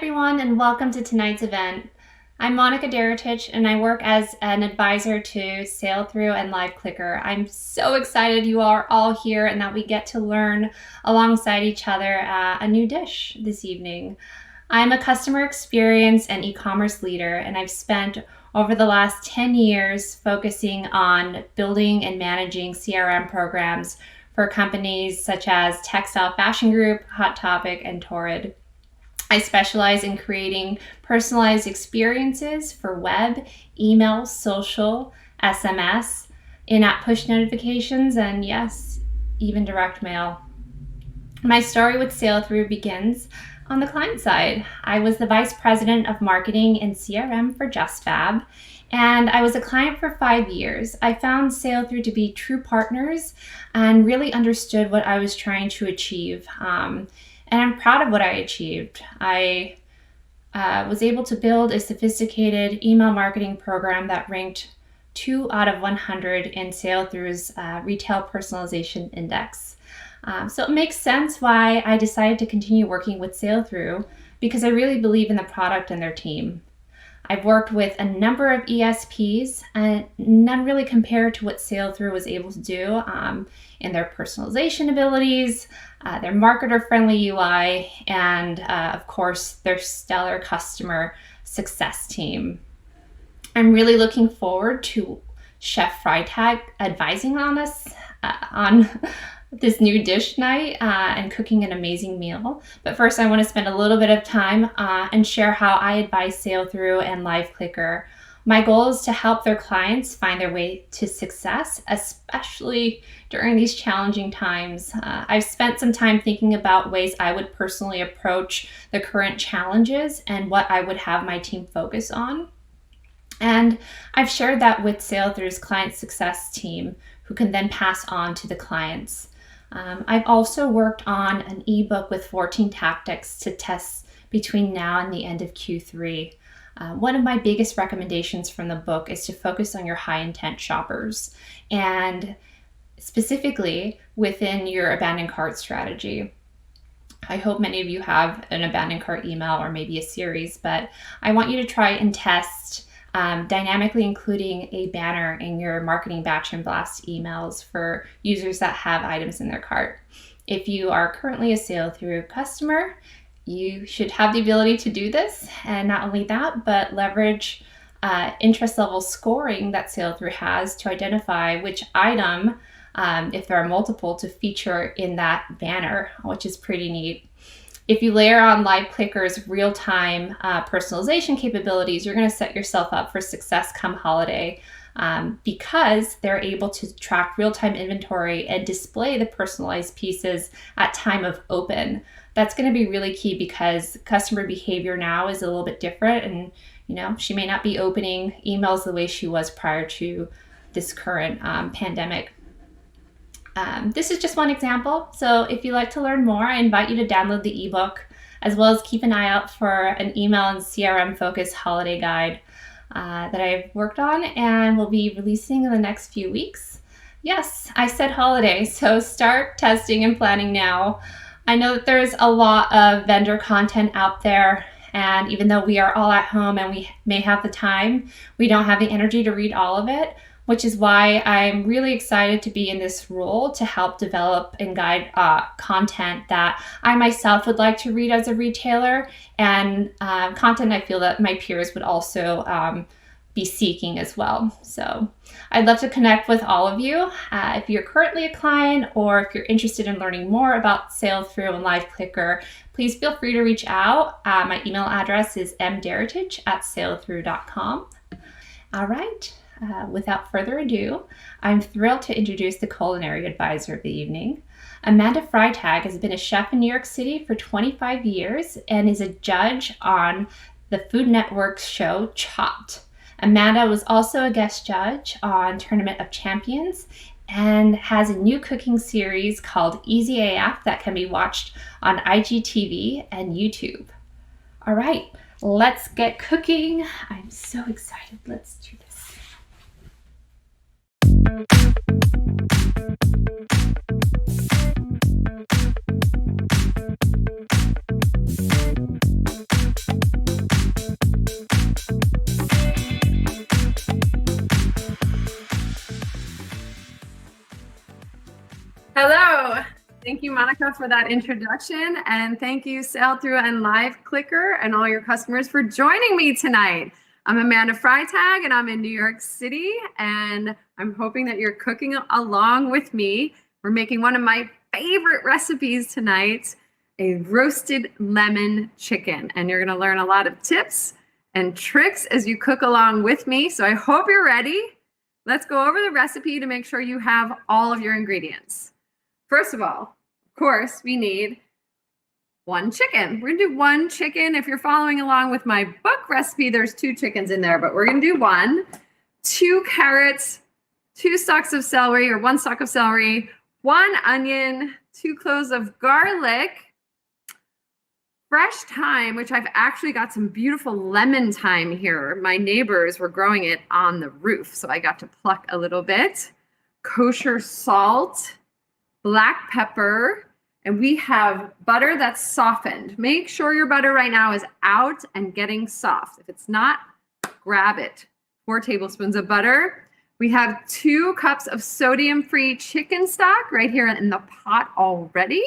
everyone, and welcome to tonight's event. I'm Monica Deretich, and I work as an advisor to Sailthru and Liveclicker. I'm so excited you are all here and that we get to learn alongside each other a new dish this evening. I'm a customer experience and e-commerce leader, and I've spent over the last 10 years focusing on building and managing CRM programs for companies such as Textile Fashion Group, Hot Topic, and Torrid. I specialize in creating personalized experiences for web, email, social, SMS, in-app push notifications, and yes, even direct mail. My story with Sailthru begins on the client side. I was the Vice President of Marketing and CRM for JustFab, and I was a client for 5 years. I found Sailthru to be true partners and really understood what I was trying to achieve. And I'm proud of what I achieved. I was able to build a sophisticated email marketing program that ranked 2 out of 100 in Sailthru's Retail Personalization Index. So it makes sense why I decided to continue working with Sailthru, because I really believe in the product and their team. I've worked with a number of ESPs, and none really compared to what Sailthru was able to do in their personalization abilities, their marketer-friendly UI, and of course, their stellar customer success team. I'm really looking forward to Chef Freitag advising on us on this new dish night and cooking an amazing meal. But first, I want to spend a little bit of time and share how I advise Sailthru and Liveclicker. My goal is to help their clients find their way to success, especially during these challenging times. I've spent some time thinking about ways I would personally approach the current challenges and what I would have my team focus on. And I've shared that with Sailthru's client success team, who can then pass on to the clients. I've also worked on an ebook with 14 tactics to test between now and the end of Q3. One of my biggest recommendations from the book is to focus on your high intent shoppers, and specifically within your abandoned cart strategy. I hope many of you have an abandoned cart email or maybe a series, but I want you to try and test dynamically including a banner in your marketing batch and blast emails for users that have items in their cart. If you are currently a Sailthru customer, you should have the ability to do this, and not only that, but leverage interest level scoring that Sailthru has to identify which item, if there are multiple, to feature in that banner, which is pretty neat. If you layer on Liveclicker's real-time personalization capabilities, you're going to set yourself up for success come holiday because they're able to track real-time inventory and display the personalized pieces at time of open. That's going to be really key because customer behavior now is a little bit different, and she may not be opening emails the way she was prior to this current pandemic. This is just one example, so if you'd like to learn more, I invite you to download the ebook, as well as keep an eye out for an email and CRM focused holiday guide that I've worked on and will be releasing in the next few weeks. Yes, I said holiday, so start testing and planning now. I know that there's a lot of vendor content out there, and even though we are all at home and we may have the time, we don't have the energy to read all of it, which is why I'm really excited to be in this role to help develop and guide content that I myself would like to read as a retailer, and content I feel that my peers would also be seeking as well. So I'd love to connect with all of you. If you're currently a client or if you're interested in learning more about Sailthru and Liveclicker, please feel free to reach out. My email address is mderetich@sailthru.com. All right. Without further ado, I'm thrilled to introduce the culinary advisor of the evening. Amanda Freitag has been a chef in New York City for 25 years and is a judge on the Food Network's show Chopped. Amanda was also a guest judge on Tournament of Champions and has a new cooking series called Easy AF that can be watched on IGTV and YouTube. All right, let's get cooking. I'm so excited. Let's do this. Thank you, Monica, for that introduction. And thank you, Sailthru and Liveclicker and all your customers for joining me tonight. I'm Amanda Freitag, and I'm in New York City. And I'm hoping that you're cooking along with me. We're making one of my favorite recipes tonight, a roasted lemon chicken. And you're going to learn a lot of tips and tricks as you cook along with me. So I hope you're ready. Let's go over the recipe to make sure you have all of your ingredients. First of all, of course, we need one chicken. We're gonna do one chicken. If you're following along with my book recipe, there's 2 chickens in there, but we're gonna do 1, 2 carrots, 2 stalks of celery or 1 stalk of celery, 1 onion, 2 cloves of garlic, fresh thyme, which I've actually got some beautiful lemon thyme here. My neighbors were growing it on the roof, so I got to pluck a little bit. Kosher salt, black pepper, and we have butter that's softened. Make sure your butter right now is out and getting soft. If it's not, grab it. 4 tablespoons of butter. We have 2 cups of sodium-free chicken stock right here in the pot already.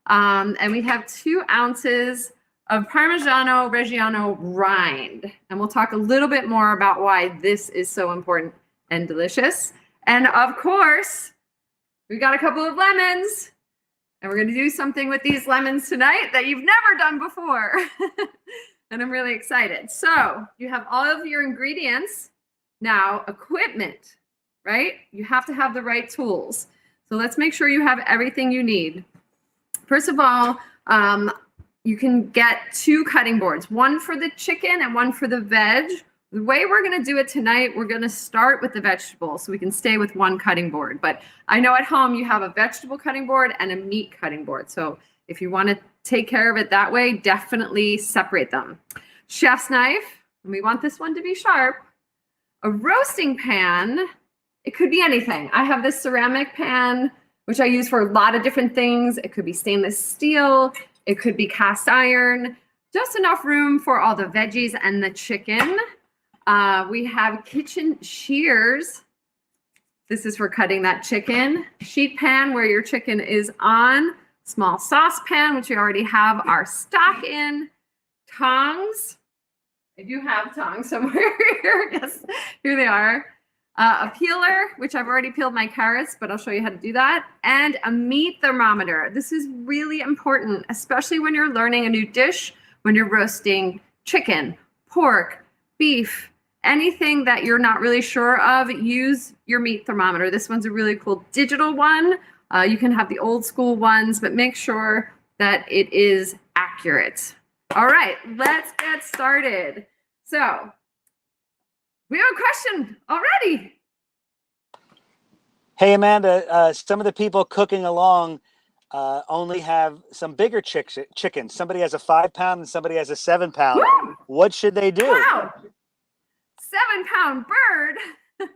And we have 2 ounces of Parmigiano Reggiano rind. And we'll talk a little bit more about why this is so important and delicious. And of course, we got a couple of lemons, and we're going to do something with these lemons tonight that you've never done before. And I'm really excited. So you have all of your ingredients. Now, equipment, right? You have to have the right tools. So let's make sure you have everything you need. First of all, you can get 2 cutting boards, 1 for the chicken and 1 for the veg. The way we're going to do it tonight, we're going to start with the vegetable so we can stay with 1 cutting board. But I know at home you have a vegetable cutting board and a meat cutting board. So if you want to take care of it that way, definitely separate them. Chef's knife, and we want this one to be sharp. A roasting pan, it could be anything. I have this ceramic pan, which I use for a lot of different things. It could be stainless steel. It could be cast iron. Just enough room for all the veggies and the chicken. We have kitchen shears. This is for cutting that chicken. Sheet pan where your chicken is on. Small saucepan, which we already have our stock in. Tongs. I do have tongs somewhere here. Yes, here they are. A peeler, which I've already peeled my carrots, but I'll show you how to do that. And a meat thermometer. This is really important, especially when you're learning a new dish, when you're roasting chicken, pork, beef, anything that you're not really sure of, use your meat thermometer. This one's a really cool digital one. You can have the old school ones, but make sure that it is accurate. All right, let's get started. So we have a question already. Hey, Amanda, some of the people cooking along only have some bigger chickens. Somebody has a 5-pound and somebody has a 7-pound. Woo! What should they do? Wow. 7-pound bird.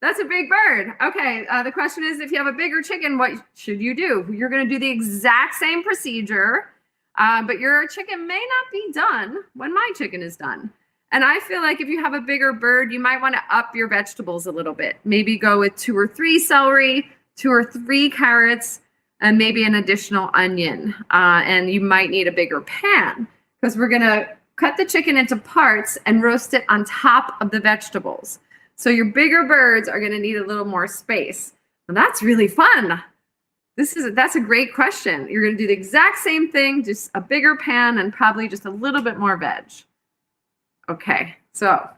That's a big bird. Okay, the question is, if you have a bigger chicken, what should you do? You're going to do the exact same procedure, but your chicken may not be done when my chicken is done. And I feel like if you have a bigger bird, you might want to up your vegetables a little bit. Maybe go with 2 or 3 celery, 2 or 3 carrots, and maybe an additional onion. And you might need a bigger pan because we're going to cut the chicken into parts and roast it on top of the vegetables. So your bigger birds are going to need a little more space. And that's really fun. That's a great question. You're going to do the exact same thing, just a bigger pan and probably just a little bit more veg. Okay, so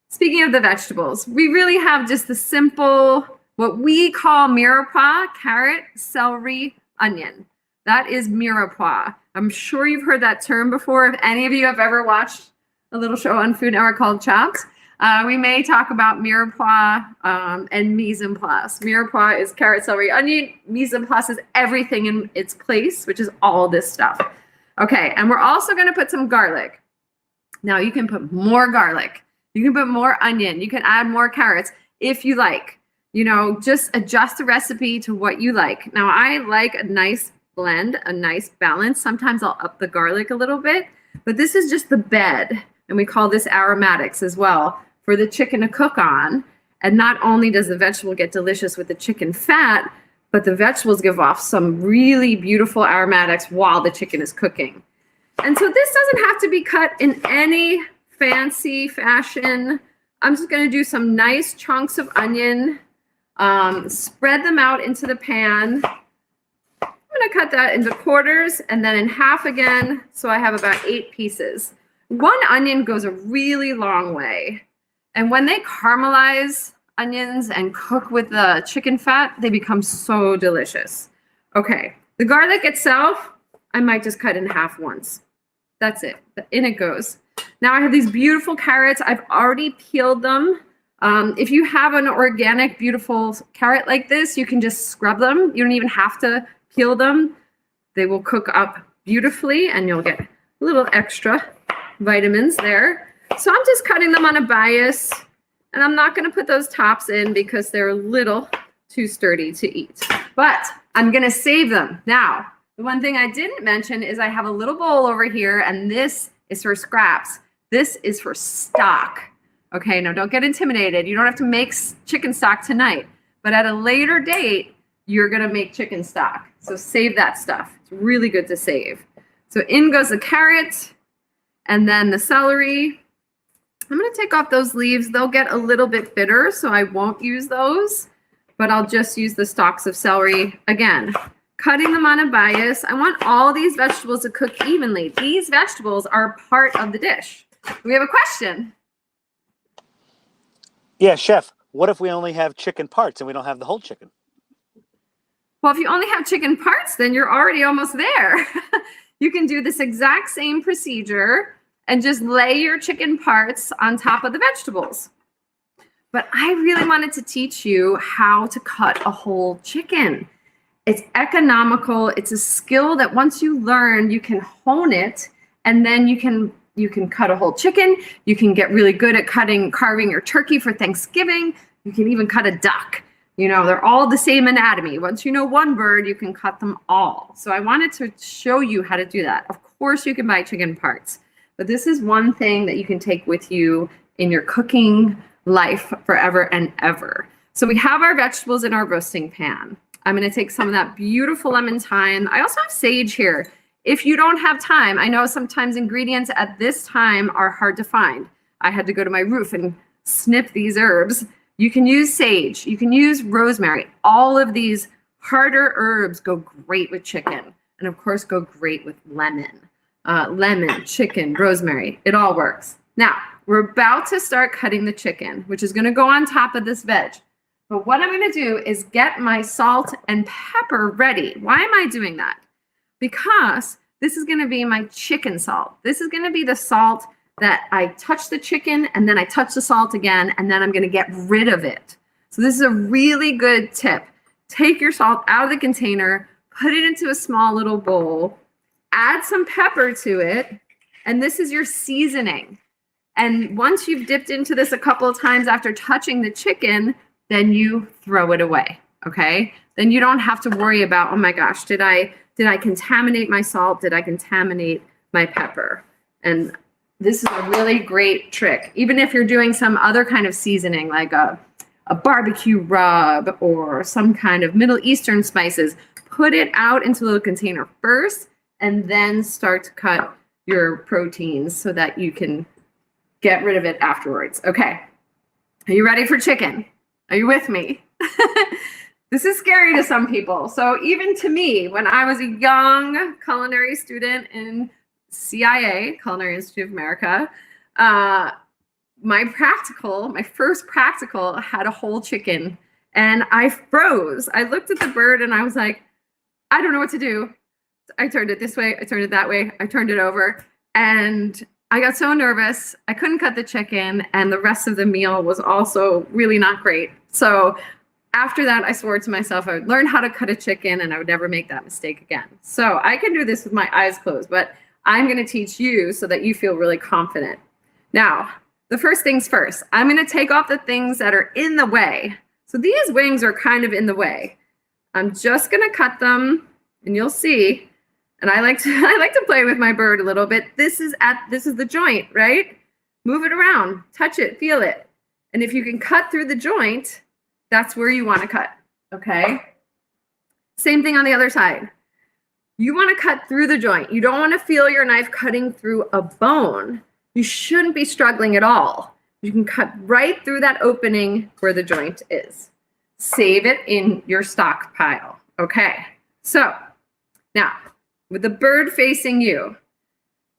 speaking of the vegetables, we really have just the simple, what we call mirepoix, carrot, celery, onion. That is mirepoix. I'm sure you've heard that term before. If any of you have ever watched a little show on Food Network called Chopped, we may talk about mirepoix and mise en place. Mirepoix is carrot, celery, onion. Mise en place is everything in its place, which is all this stuff. Okay, and we're also going to put some garlic. Now you can put more garlic, you can put more onion, you can add more carrots if you like. You know, just adjust the recipe to what you like. Now I like a nice blend, a nice balance. Sometimes I'll up the garlic a little bit, but this is just the bed, and we call this aromatics as well, for the chicken to cook on. And not only does the vegetable get delicious with the chicken fat, but the vegetables give off some really beautiful aromatics while the chicken is cooking. And so this doesn't have to be cut in any fancy fashion. I'm just going to do some nice chunks of onion, spread them out into the pan. I'm going to cut that into quarters and then in half again, so I have about 8 pieces. 1 onion goes a really long way. And when they caramelize onions and cook with the chicken fat, they become so delicious. Okay, the garlic itself, I might just cut in half once. That's it. In it goes. Now I have these beautiful carrots. I've already peeled them. If you have an organic, beautiful carrot like this, you can just scrub them. You don't even have to peel them. They will cook up beautifully and you'll get a little extra vitamins there. So I'm just cutting them on a bias, and I'm not going to put those tops in because they're a little too sturdy to eat. But I'm going to save them. Now, the one thing I didn't mention is I have a little bowl over here, and this is for scraps. This is for stock. Okay, now don't get intimidated. You don't have to make chicken stock tonight, but at a later date, you're going to make chicken stock. So save that stuff. It's really good to save. So in goes the carrot and then the celery. I'm going to take off those leaves. They'll get a little bit bitter, so I won't use those, but I'll just use the stalks of celery. Again, cutting them on a bias. I want all these vegetables to cook evenly. These vegetables are part of the dish. We have a question. Yeah, chef, what if we only have chicken parts and we don't have the whole chicken? Well, if you only have chicken parts, then you're already almost there. You can do this exact same procedure and just lay your chicken parts on top of the vegetables. But I really wanted to teach you how to cut a whole chicken. It's economical. It's a skill that once you learn, you can hone it, and then you can cut a whole chicken. You can get really good at carving your turkey for Thanksgiving. You can even cut a duck. You know, they're all the same anatomy. Once you know one bird, you can cut them all. So I wanted to show you how to do that. Of course, you can buy chicken parts, but this is one thing that you can take with you in your cooking life forever and ever. So we have our vegetables in our roasting pan. I'm going to take some of that beautiful lemon thyme. I also have sage here. If you don't have time, I know sometimes ingredients at this time are hard to find. I had to go to my roof and snip these herbs. You can use sage. You can use rosemary. All of these harder herbs go great with chicken, and of course go great with lemon. Lemon, chicken, rosemary, it all works. Now, we're about to start cutting the chicken, which is going to go on top of this veg. But what I'm going to do is get my salt and pepper ready. Why am I doing that? Because this is going to be my chicken salt. This is going to be the salt that I touch the chicken and then I touch the salt again, and then I'm going to get rid of it. So this is a really good tip. Take your salt out of the container, put it into a small little bowl, add some pepper to it, and this is your seasoning. And once you've dipped into this a couple of times after touching the chicken, then you throw it away, okay? Then you don't have to worry about, oh my gosh, did I contaminate my salt? Did I contaminate my pepper? And this is a really great trick. Even if you're doing some other kind of seasoning, like a barbecue rub or some kind of Middle Eastern spices, put it out into a little container first and then start to cut your proteins so that you can get rid of it afterwards. Okay, are you ready for chicken? Are you with me? This is scary to some people. So even to me, when I was a young culinary student in CIA, Culinary Institute of America, my first practical had a whole chicken, and I froze. I looked at the bird and I was like, I don't know what to do. I turned it this way, I turned it that way, I turned it over, and I got so nervous. I couldn't cut the chicken, and the rest of the meal was also really not great. So after that, I swore to myself I would learn how to cut a chicken and I would never make that mistake again. So I can do this with my eyes closed, but I'm going to teach you so that you feel really confident. Now, the first things first, I'm going to take off the things that are in the way. So these wings are kind of in the way. I'm just going to cut them, and you'll see. And I like to play with my bird a little bit. This is the joint, right? Move it around, touch it, feel it. And if you can cut through the joint, that's where you want to cut, okay? Same thing on the other side. You want to cut through the joint. You don't want to feel your knife cutting through a bone. You shouldn't be struggling at all. You can cut right through that opening where the joint is. Save it in your stockpile. Okay, so now with the bird facing you,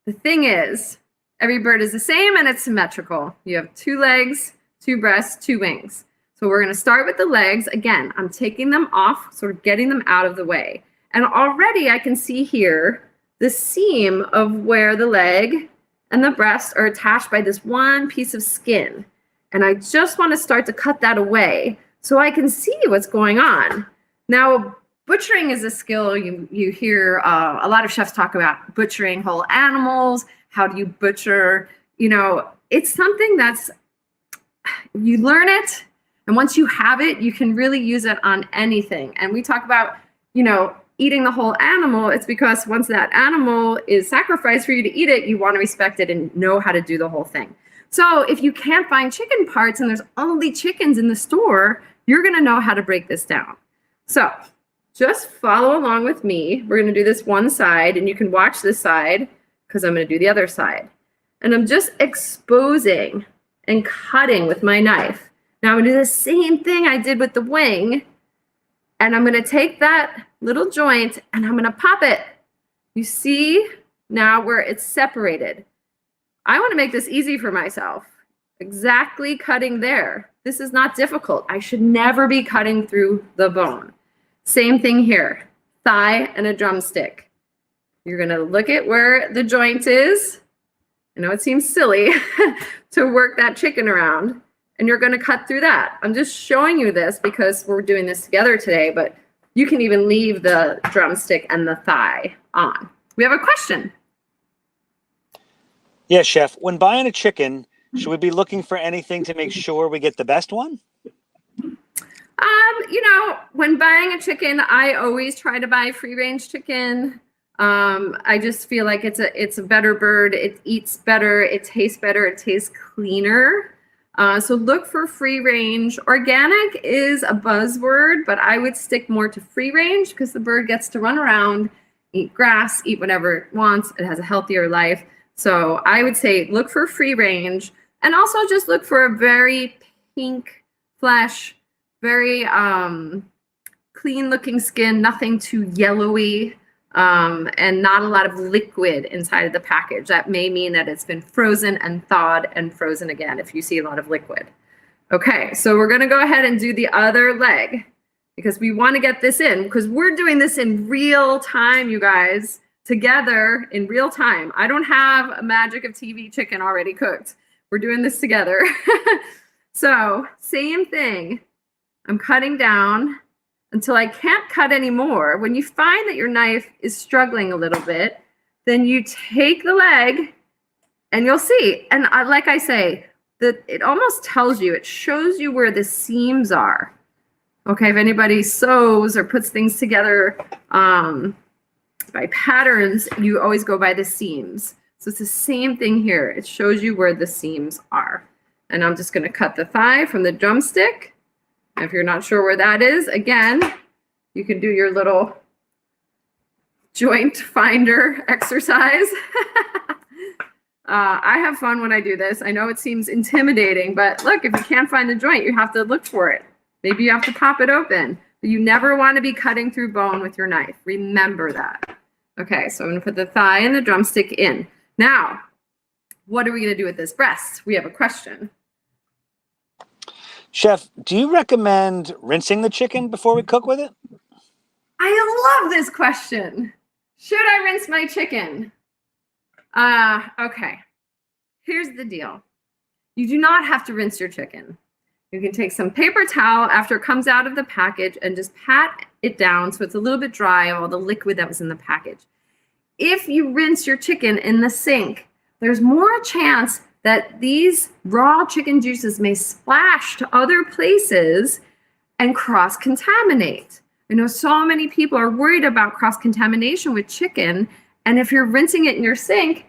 the thing is, every bird is the same and it's symmetrical. You have 2 legs, 2 breasts, 2 wings. So we're going to start with the legs. Again, I'm taking them off, sort of getting them out of the way. And already I can see here the seam of where the leg and the breast are attached by this one piece of skin. And I just want to start to cut that away so I can see what's going on. Now, butchering is a skill you hear a lot of chefs talk about, butchering whole animals. How do you butcher? You know, it's something that's, you learn it. And once you have it, you can really use it on anything. And we talk about, you know, eating the whole animal. It's because once that animal is sacrificed for you to eat it, you want to respect it and know how to do the whole thing. So if you can't find chicken parts and there's only chickens in the store, you're going to know how to break this down. So just follow along with me. We're going to do this one side, and you can watch this side because I'm going to do the other side. And I'm just exposing and cutting with my knife. Now I'm going to do the same thing I did with the wing, and I'm going to take that little joint and I'm going to pop it. You see now where it's separated. I want to make this easy for myself. Exactly cutting there. This is not difficult. I should never be cutting through the bone. Same thing here, thigh and a drumstick. You're going to look at where the joint is. I know it seems silly to work that chicken around. And you're going to cut through that. I'm just showing you this because we're doing this together today, but you can even leave the drumstick and the thigh on. We have a question. Yeah, Chef. When buying a chicken, should we be looking for anything to make sure we get the best one? You know, when buying a chicken, I always try to buy free-range chicken. I just feel like it's a better bird. It eats better. It tastes better. It tastes cleaner. So look for free range. Organic is a buzzword, but I would stick more to free range because the bird gets to run around, eat grass, eat whatever it wants. It has a healthier life. So I would say look for free range, and also just look for a very pink flesh, very clean looking skin, nothing too yellowy. And not a lot of liquid inside of the package. That may mean that it's been frozen and thawed and frozen again if you see a lot of liquid. Okay, so we're going to go ahead and do the other leg because we want to get this in because we're doing this in real time, you guys, together in real time. I don't have a magic of TV chicken already cooked. We're doing this together. So same thing. I'm cutting down until I can't cut anymore. When you find that your knife is struggling a little bit, then you take the leg and you'll see. And like I say, that it almost tells you, it shows you where the seams are. Okay, if anybody sews or puts things together by patterns, you always go by the seams. So it's the same thing here. It shows you where the seams are. And I'm just gonna cut the thigh from the drumstick. If you're not sure where that is, again, you can do your little joint finder exercise. I have fun when I do this. I know it seems intimidating, but look, if you can't find the joint, you have to look for it. Maybe you have to pop it open. But you never want to be cutting through bone with your knife. Remember that. Okay, so I'm going to put the thigh and the drumstick in. Now, what are we going to do with this breast? We have a question. Chef, do you recommend rinsing the chicken before we cook with it? I love this question. Should I rinse my chicken? Okay. Here's the deal. You do not have to rinse your chicken. You can take some paper towel after it comes out of the package and just pat it down so it's a little bit dry of all the liquid that was in the package. If you rinse your chicken in the sink, there's more chance that these raw chicken juices may splash to other places and cross-contaminate. I know so many people are worried about cross-contamination with chicken, and if you're rinsing it in your sink,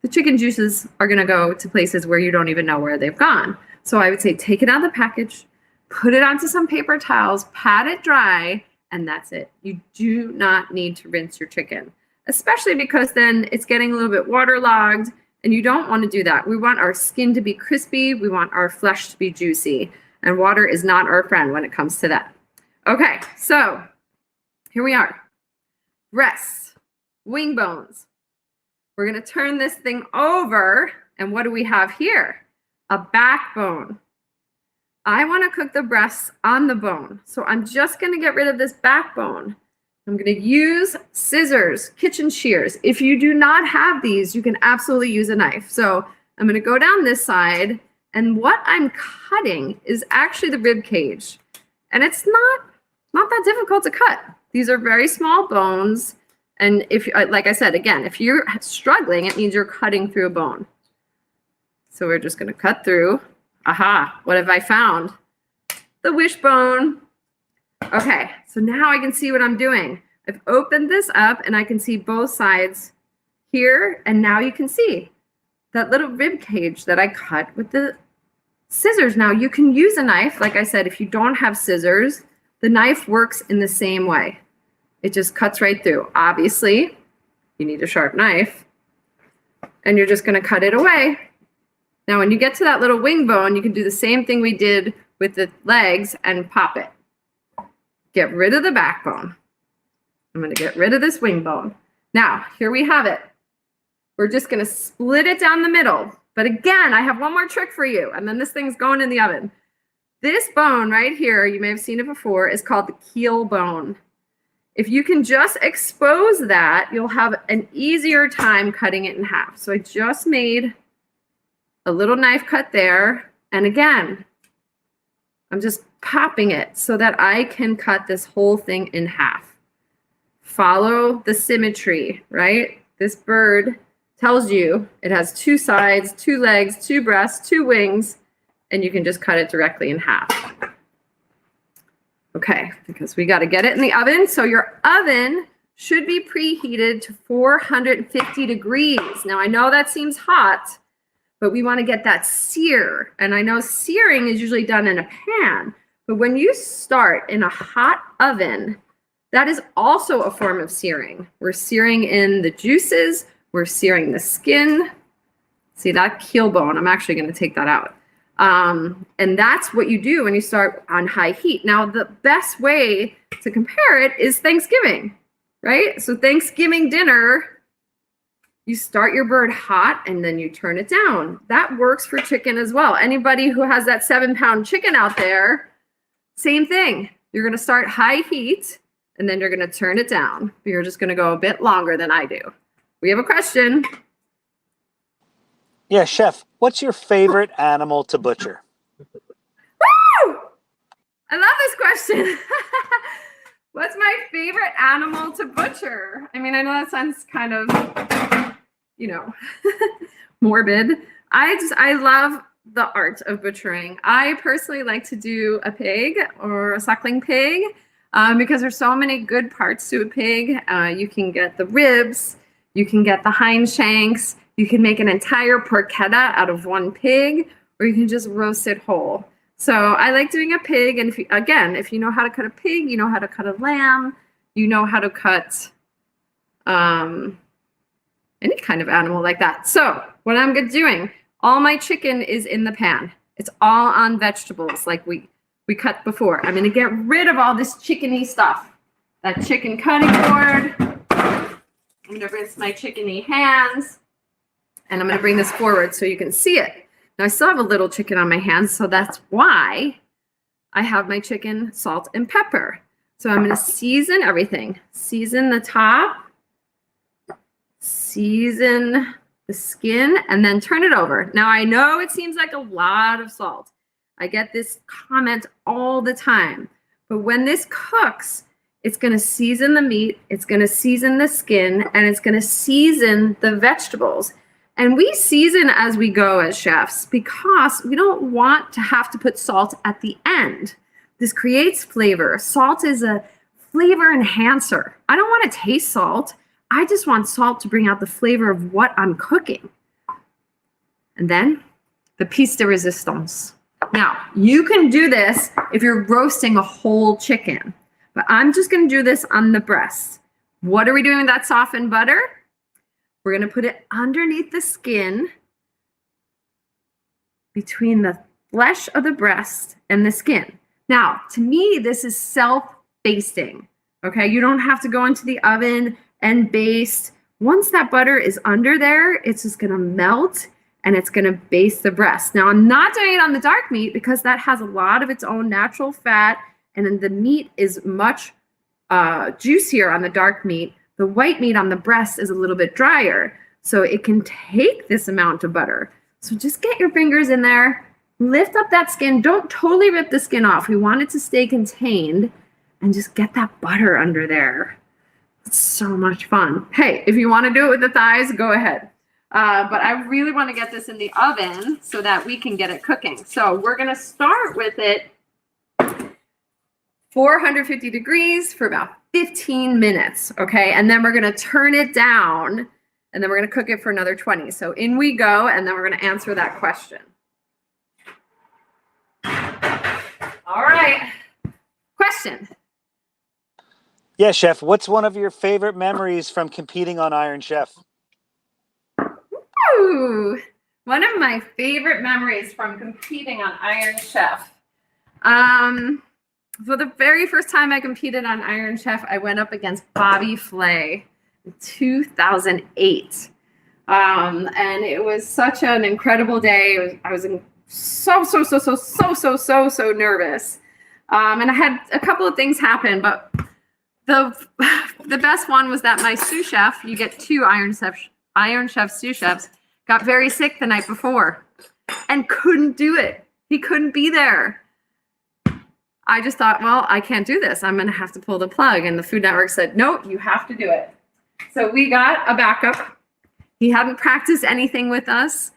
the chicken juices are gonna go to places where you don't even know where they've gone. So I would say take it out of the package, put it onto some paper towels, pat it dry, and that's it. You do not need to rinse your chicken, especially because then it's getting a little bit waterlogged, and you don't want to do that. We want our skin to be crispy. We want our flesh to be juicy, and water is not our friend when it comes to that. Okay, so here we are. Breasts, wing bones. We're going to turn this thing over, and what do we have here? A backbone. I want to cook the breasts on the bone, so I'm just going to get rid of this backbone. I'm going to use scissors, kitchen shears. If you do not have these, you can absolutely use a knife. So I'm going to go down this side, and what I'm cutting is actually the rib cage, and it's not that difficult to cut. These are very small bones, and if, like I said, again, if you're struggling, it means you're cutting through a bone. So we're just going to cut through. Aha, what have I found? The wishbone. Okay, so now I can see what I'm doing. I've opened this up and I can see both sides here, and now you can see that little rib cage that I cut with the scissors. Now you can use a knife. Like I said, if you don't have scissors, the knife works in the same way. It just cuts right through. Obviously, you need a sharp knife, and you're just going to cut it away. Now, when you get to that little wing bone, you can do the same thing we did with the legs and pop it. Get rid of the backbone. I'm going to get rid of this wing bone. Now, here we have it. We're just going to split it down the middle. But again, I have one more trick for you, and then this thing's going in the oven. This bone right here, you may have seen it before, is called the keel bone. If you can just expose that, you'll have an easier time cutting it in half. So I just made a little knife cut there. And again, I'm just popping it so that I can cut this whole thing in half. Follow the symmetry, right? This bird tells you it has 2 sides, 2 legs, 2 breasts, 2 wings, and you can just cut it directly in half. Okay, because we got to get it in the oven. So your oven should be preheated to 450 degrees. Now, I know that seems hot, but we want to get that sear. And I know searing is usually done in a pan, but when you start in a hot oven, that is also a form of searing. We're searing in the juices, we're searing the skin. See that keel bone? I'm actually going to take that out. And that's what you do when you start on high heat. Now, the best way to compare it is Thanksgiving, right? So Thanksgiving dinner, you start your bird hot and then you turn it down. That works for chicken as well. Anybody who has that 7-pound chicken out there, same thing. You're going to start high heat and then you're going to turn it down. You're just going to go a bit longer than I do. We have a question. Yeah, Chef, what's your favorite animal to butcher? Woo! I love this question. What's my favorite animal to butcher? I mean, I know that sounds kind of, you know, morbid. I love the art of butchering. I personally like to do a pig or a suckling pig because there's so many good parts to a pig. You can get the ribs, you can get the hind shanks, you can make an entire porchetta out of one pig, or you can just roast it whole. So I like doing a pig, and if you know how to cut a pig, you know how to cut a lamb, you know how to cut any kind of animal like that. So what I'm doing, all my chicken is in the pan. It's all on vegetables like we cut before. I'm going to get rid of all this chickeny stuff. That chicken cutting board. I'm going to rinse my chickeny hands. And I'm going to bring this forward so you can see it. Now, I still have a little chicken on my hands, so that's why I have my chicken, salt, and pepper. So I'm going to season everything. Season the top, season the skin, and then turn it over. Now, I know it seems like a lot of salt. I get this comment all the time. But when this cooks, it's going to season the meat, it's going to season the skin, and it's going to season the vegetables. And we season as we go as chefs because we don't want to have to put salt at the end. This creates flavor. Salt is a flavor enhancer. I don't want to taste salt. I just want salt to bring out the flavor of what I'm cooking. And then the piece de resistance. Now, you can do this if you're roasting a whole chicken. but I'm just going to do this on the breast. What are we doing with that softened butter? We're going to put it underneath the skin between the flesh of the breast and the skin. Now, to me, this is self-basting, okay? You don't have to go into the oven and baste. Once that butter is under there, it's just gonna melt and it's gonna baste the breast. Now, I'm not doing it on the dark meat because that has a lot of its own natural fat, and then the meat is much juicier on the dark meat. The white meat on the breast is a little bit drier, so it can take this amount of butter. So just get your fingers in there, lift up that skin. Don't totally rip the skin off. We want it to stay contained, and just get that butter under there. It's so much fun. Hey, if you want to do it with the thighs, go ahead. But I really want to get this in the oven so that we can get it cooking. So we're going to start with it 450 degrees for about 15 minutes, okay? And then we're going to turn it down, and then we're going to cook it for another 20. So in we go, and then we're going to answer that question. All right. Question. Yeah, Chef. What's one of your favorite memories from competing on Iron Chef? Ooh, one of my favorite memories from competing on Iron Chef. For the very first time I competed on Iron Chef, I went up against Bobby Flay in 2008. And it was such an incredible day. I was so nervous. And I had a couple of things happen, but the best one was that my sous chef, you get 2 Iron Chef sous chefs, got very sick the night before and couldn't do it. He couldn't be there. I just thought, well, I can't do this. I'm going to have to pull the plug. And the Food Network said, no, you have to do it. So we got a backup. He hadn't practiced anything with us,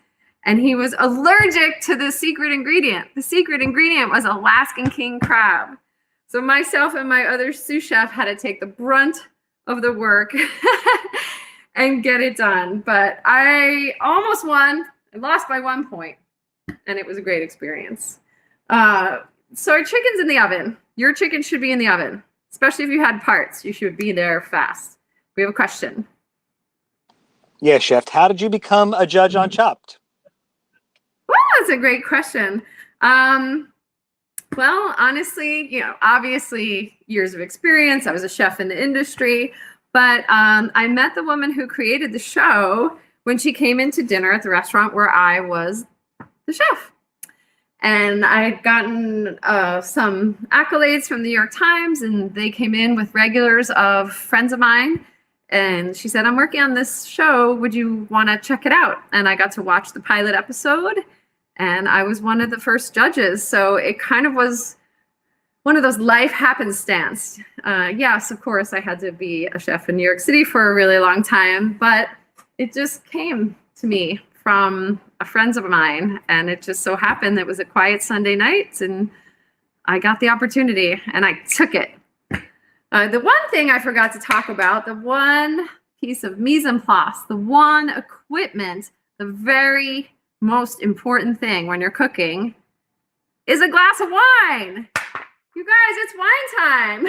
and he was allergic to the secret ingredient. The secret ingredient was Alaskan king crab. So myself and my other sous chef had to take the brunt of the work and get it done. But I almost won. I lost by 1 point, and it was a great experience. So our chicken's in the oven. Your chicken should be in the oven, especially if you had parts. You should be there fast. We have a question. Yeah, Chef. How did you become a judge on Chopped? Well, that's a great question. Well, honestly, obviously years of experience. I was a chef in the industry, but I met the woman who created the show when she came into dinner at the restaurant where I was the chef. And I had gotten some accolades from the New York Times, and they came in with regulars of friends of mine. And she said, I'm working on this show. Would you want to check it out? And I got to watch the pilot episode, and I was one of the first judges. So it kind of was one of those life happenstance. Yes, of course, I had to be a chef in New York City for a really long time, but it just came to me from friends of mine, and it just so happened that it was a quiet Sunday night, and I got the opportunity, and I took it. The one thing I forgot to talk about, the one piece of mise en place, the one equipment, the very most important thing when you're cooking is a glass of wine. You guys, it's wine time.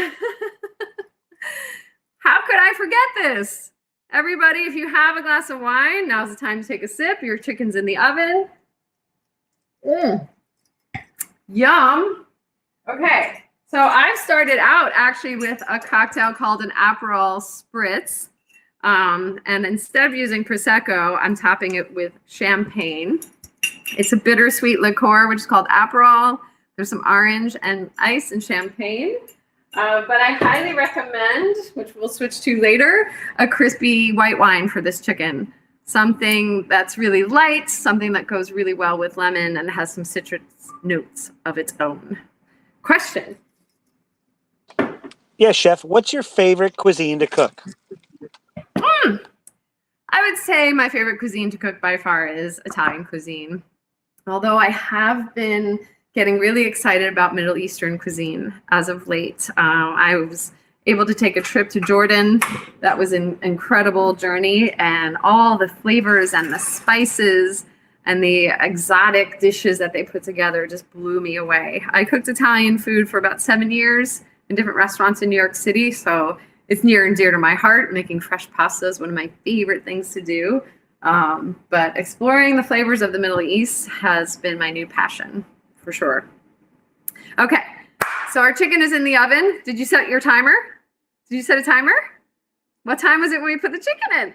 How could I forget this? Everybody, if you have a glass of wine, now's the time to take a sip. Your chicken's in the oven. Yum. Okay, so I started out actually with a cocktail called an Aperol Spritz. And instead of using Prosecco, I'm topping it with champagne. It's a bittersweet liqueur, which is called Aperol. There's some orange and ice and champagne. But I highly recommend, which we'll switch to later, a crispy white wine for this chicken. Something that's really light, something that goes really well with lemon and has some citrus notes of its own. Question. Yeah, Chef. What's your favorite cuisine to cook? I would say my favorite cuisine to cook by far is Italian cuisine. Although I have been getting really excited about Middle Eastern cuisine as of late. I was able to take a trip to Jordan. That was an incredible journey, and all the flavors and the spices and the exotic dishes that they put together just blew me away. I cooked Italian food for about 7 years, in different restaurants in New York City. So it's near and dear to my heart. Making fresh pasta is one of my favorite things to do. But exploring the flavors of the Middle East has been my new passion for sure. Okay, so our chicken is in the oven. Did you set your timer? Did you set a timer? What time was it when we put the chicken in?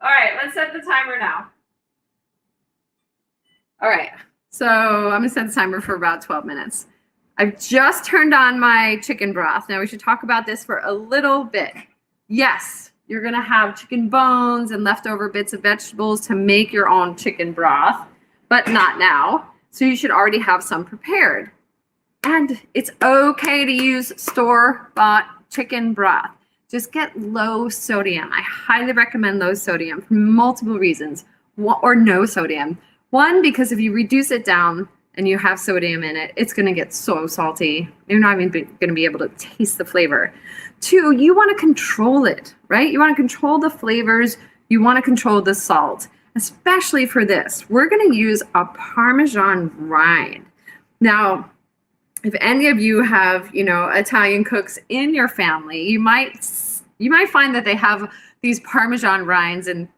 All right, let's set the timer now. All right, so I'm gonna set the timer for about 12 minutes. I've just turned on my chicken broth. Now we should talk about this for a little bit. Yes, you're gonna have chicken bones and leftover bits of vegetables to make your own chicken broth, but not now. So you should already have some prepared. And it's okay to use store-bought chicken broth. Just get low sodium. I highly recommend low sodium for multiple reasons, or no sodium. One, because if you reduce it down and you have sodium in it, it's gonna get so salty. You're not even gonna be able to taste the flavor. Two, you wanna control it, right? You wanna control the flavors, you wanna control the salt. Especially for this, we're gonna use a Parmesan rind. Now, if any of you have, Italian cooks in your family, you might find that they have these Parmesan rinds in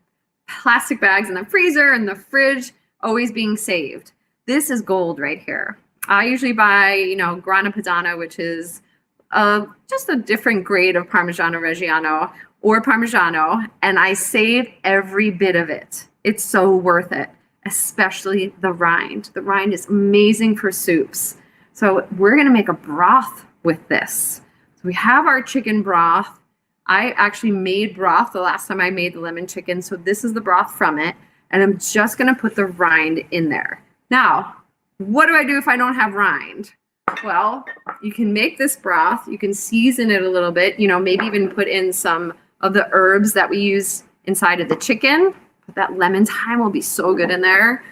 plastic bags in the freezer and the fridge, always being saved. This is gold right here. I usually buy, Grana Padano, which is just a different grade of Parmigiano Reggiano or Parmigiano, and I save every bit of it. It's so worth it, especially the rind. The rind is amazing for soups. So we're gonna make a broth with this. So we have our chicken broth. I actually made broth the last time I made the lemon chicken. So this is the broth from it. And I'm just gonna put the rind in there. Now, what do I do if I don't have rind? Well, you can make this broth. You can season it a little bit, maybe even put in some of the herbs that we use inside of the chicken. But that lemon thyme will be so good in there.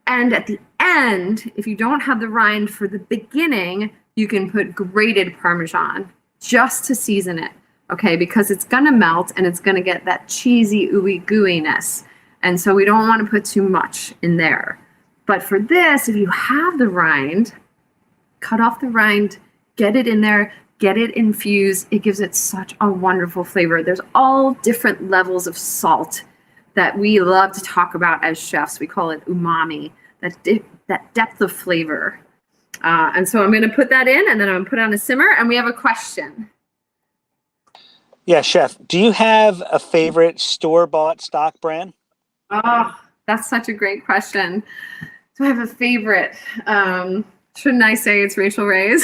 And at the end, if you don't have the rind for the beginning, you can put grated Parmesan just to season it, okay? Because it's gonna melt and it's gonna get that cheesy, ooey gooiness. And so we don't wanna put too much in there. But for this, if you have the rind, cut off the rind, get it in there, get it infused. It gives it such a wonderful flavor. There's all different levels of salt that we love to talk about as chefs. We call it umami, that depth of flavor. And so I'm gonna put that in and then I'm gonna put it on a simmer, and we have a question. Yeah, Chef, do you have a favorite store-bought stock brand? Oh, that's such a great question. Do I have a favorite? Shouldn't I say it's Rachel Ray's?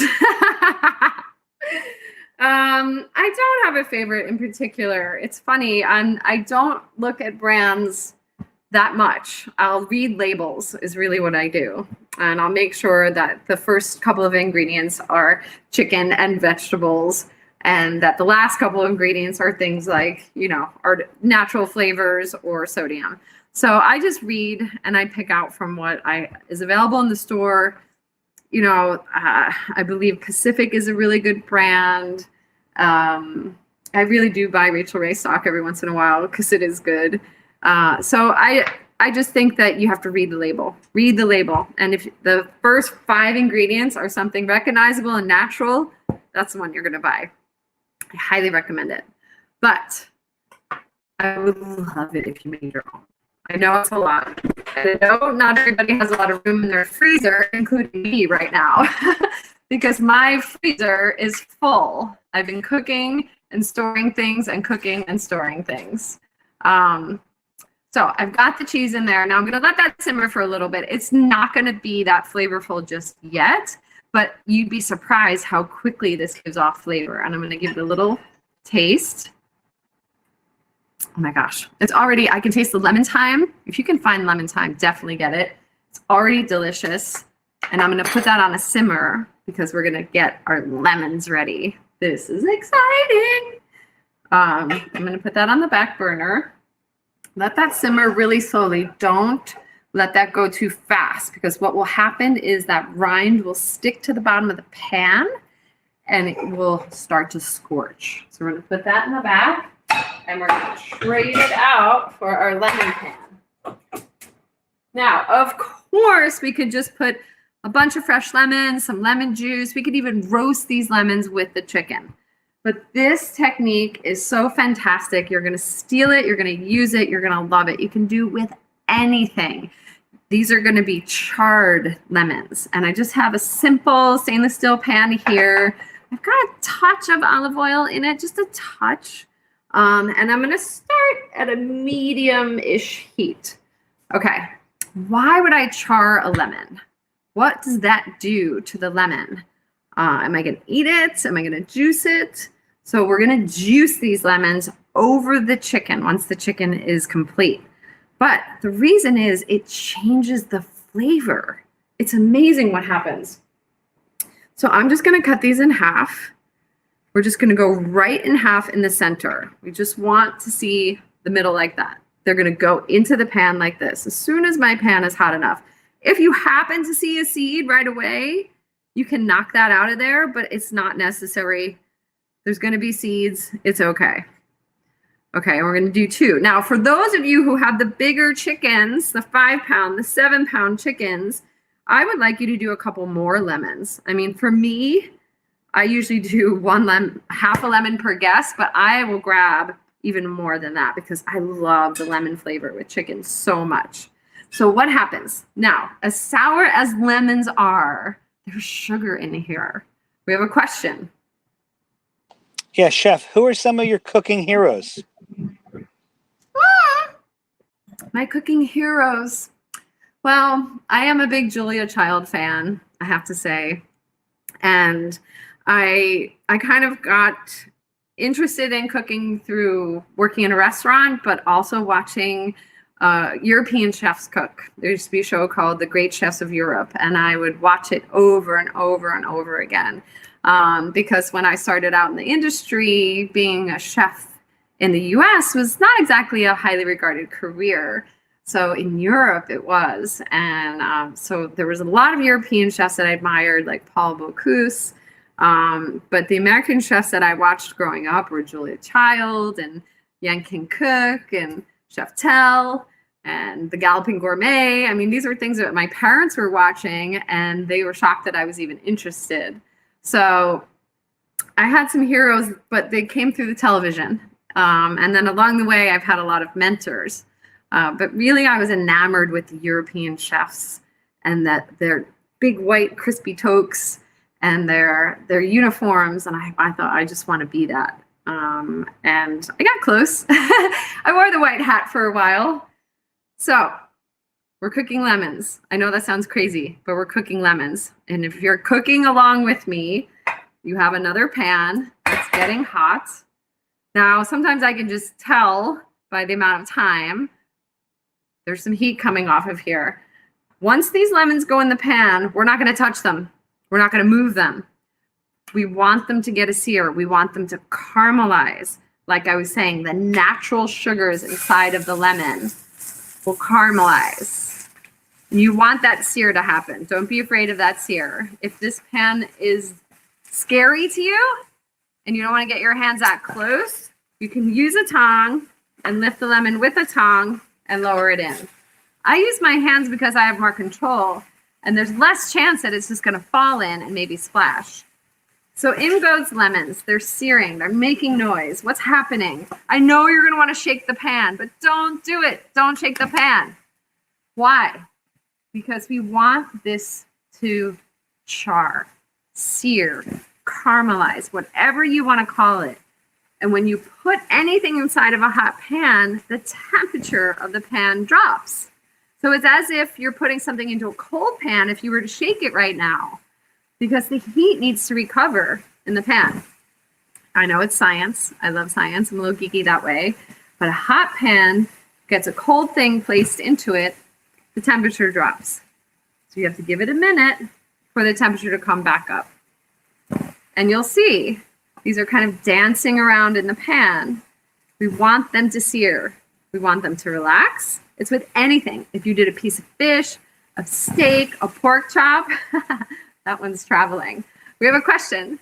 I don't have a favorite in particular. It's funny. I don't look at brands that much. I'll read labels is really what I do. And I'll make sure that the first couple of ingredients are chicken and vegetables, and that the last couple of ingredients are things like, are natural flavors or sodium. So I just read and I pick out from what is available in the store. I believe Pacific is a really good brand. I really do buy Rachel Ray stock every once in a while because it is good. So I just think that you have to read the label. Read the label. And if the first 5 ingredients are something recognizable and natural, that's the one you're going to buy. I highly recommend it. But I would love it if you made your own. I know it's a lot. And I know not everybody has a lot of room in their freezer, including me right now, because my freezer is full. I've been cooking and storing things and cooking and storing things. So I've got the cheese in there. Now I'm going to let that simmer for a little bit. It's not going to be that flavorful just yet, but you'd be surprised how quickly this gives off flavor. And I'm going to give it a little taste. Oh my gosh, it's already, I can taste the lemon thyme. If you can find lemon thyme, definitely get it. It's already delicious. And I'm going to put that on a simmer because we're going to get our lemons ready. This is exciting. I'm going to put that on the back burner. Let that simmer really slowly. Don't let that go too fast, because what will happen is that rind will stick to the bottom of the pan and it will start to scorch. So we're going to put that in the back and we're going to trade it out for our lemon pan. Now, of course, we could just put a bunch of fresh lemons, some lemon juice. We could even roast these lemons with the chicken. But this technique is so fantastic. You're going to steal it. You're going to use it. You're going to love it. You can do with anything. These are going to be charred lemons. And I just have a simple stainless steel pan here. I've got a touch of olive oil in it, just a touch. And I'm going to start at a medium-ish heat. Okay, why would I char a lemon? What does that do to the lemon? Am I going to eat it? Am I going to juice it? So we're going to juice these lemons over the chicken once the chicken is complete. But the reason is it changes the flavor. It's amazing what happens. So I'm just going to cut these in half. We're just going to go right in half in the center. We just want to see the middle like that. They're going to go into the pan like this as soon as my pan is hot enough. If you happen to see a seed right away, you can knock that out of there, but it's not necessary. There's going to be seeds. It's okay. Okay, we're going to do 2. Now, for those of you who have the bigger chickens, the 5-pound, the 7-pound chickens, I would like you to do a couple more lemons. I mean, for me, I usually do half a lemon per guest, but I will grab even more than that because I love the lemon flavor with chicken so much. So what happens? Now, as sour as lemons are, there's sugar in here. We have a question. Yeah, Chef, who are some of your cooking heroes? My cooking heroes. Well, I am a big Julia Child fan, I have to say. And I kind of got interested in cooking through working in a restaurant, but also watching European chefs cook. There used to be a show called The Great Chefs of Europe, and I would watch it over and over and over again. Because when I started out in the industry, being a chef in the US was not exactly a highly regarded career. So in Europe it was. And so there was a lot of European chefs that I admired, like Paul Bocuse. But the American chefs that I watched growing up were Julia Child and Yankin Cook and Chef Tell and The Galloping Gourmet. I mean, these were things that my parents were watching, and they were shocked that I was even interested. So I had some heroes, but they came through the television. And then along the way, I've had a lot of mentors. But really, I was enamored with the European chefs and that their big white crispy toques and their uniforms. And I thought, I just want to be that. And I got close. I wore the white hat for a while. So we're cooking lemons. I know that sounds crazy, but we're cooking lemons. And if you're cooking along with me, you have another pan that's getting hot. Now, sometimes I can just tell by the amount of time. There's some heat coming off of here. Once these lemons go in the pan, we're not going to touch them. We're not going to move them. We want them to get a sear. We want them to caramelize. Like I was saying, the natural sugars inside of the lemon will caramelize. You want that sear to happen. Don't be afraid of that sear. If this pan is scary to you and you don't want to get your hands that close, you can use a tongue and lift the lemon with a tongue and lower it in. I use my hands because I have more control, and there's less chance that it's just going to fall in and maybe splash. So in goes lemons. They're searing. They're making noise. What's happening? I know you're going to want to shake the pan, but don't do it. Don't shake the pan. Why? Because we want this to char, sear, caramelize, whatever you want to call it. And when you put anything inside of a hot pan, the temperature of the pan drops. So it's as if you're putting something into a cold pan if you were to shake it right now, because the heat needs to recover in the pan. I know it's science. I love science. I'm a little geeky that way. But a hot pan gets a cold thing placed into it, the temperature drops. So you have to give it a minute for the temperature to come back up. And you'll see these are kind of dancing around in the pan. We want them to sear. We want them to relax. It's with anything. If you did a piece of fish, a steak, a pork chop, that one's traveling. We have a question.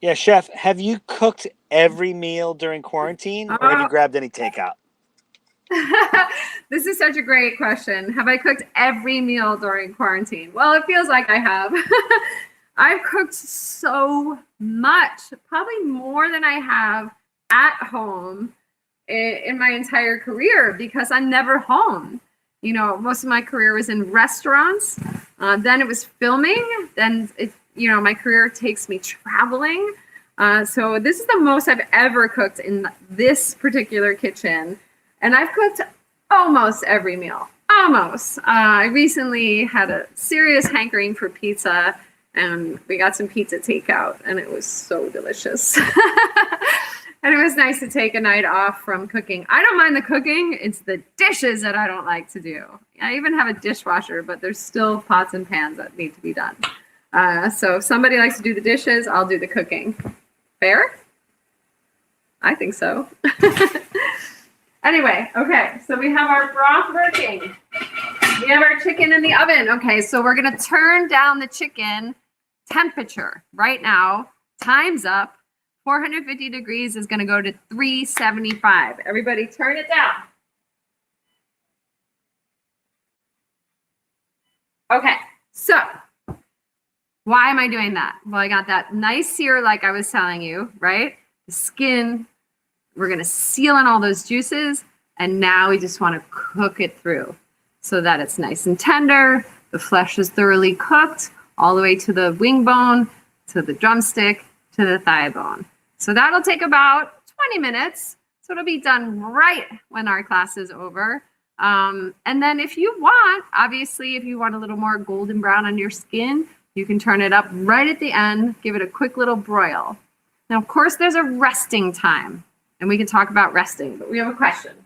Yeah, Chef, have you cooked every meal during quarantine, or have you grabbed any takeout? This is such a great question. Have I cooked every meal during quarantine? Well, it feels like I have. I've cooked so much, probably more than I have at home in my entire career, because I'm never home. You know, most of my career was in restaurants. Then it was filming. Then my career takes me traveling. So this is the most I've ever cooked in this particular kitchen. And I've cooked almost every meal, almost. I recently had a serious hankering for pizza, and we got some pizza takeout, and it was so delicious. And it was nice to take a night off from cooking. I don't mind the cooking. It's the dishes that I don't like to do. I even have a dishwasher, but there's still pots and pans that need to be done. So if somebody likes to do the dishes, I'll do the cooking. Fair? I think so. Anyway, okay, so we have our broth working. We have our chicken in the oven. Okay, so we're gonna turn down the chicken temperature right now. Time's up. 450 degrees is gonna go to 375. Everybody turn it down. Okay, so why am I doing that? Well, I got that nice sear like I was telling you, right? The skin, we're gonna seal in all those juices, and now we just wanna cook it through so that it's nice and tender, the flesh is thoroughly cooked, all the way to the wing bone, to the drumstick, to the thigh bone. So that'll take about 20 minutes. So it'll be done right when our class is over. And then if you want, obviously, if you want a little more golden brown on your skin, you can turn it up right at the end, give it a quick little broil. Now, of course, there's a resting time, and we can talk about resting, but we have a question.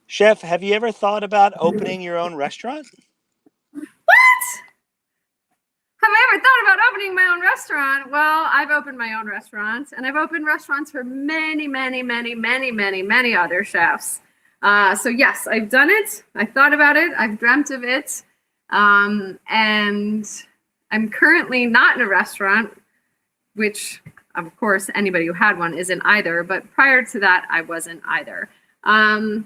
Chef, have you ever thought about opening your own restaurant? What? Have I ever thought about opening my own restaurant? Well, I've opened my own restaurant, and I've opened restaurants for many, many, many, many, many, many other chefs. So yes, I've done it. I thought about it. I've dreamt of it. And I'm currently not in a restaurant, which of course anybody who had one isn't either. But prior to that, I wasn't either. New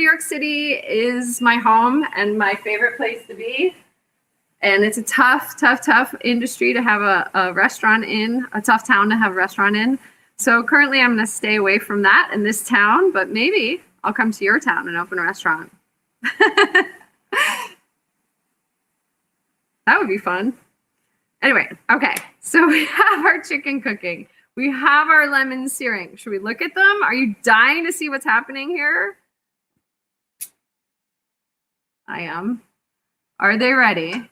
York City is my home and my favorite place to be. And it's a tough, tough, tough industry to have a restaurant in, a tough town to have a restaurant in. So currently I'm going to stay away from that in this town, but maybe I'll come to your town and open a restaurant. That would be fun. Anyway, okay, so we have our chicken cooking. We have our lemons searing. Should we look at them? Are you dying to see what's happening here? I am. Are they ready?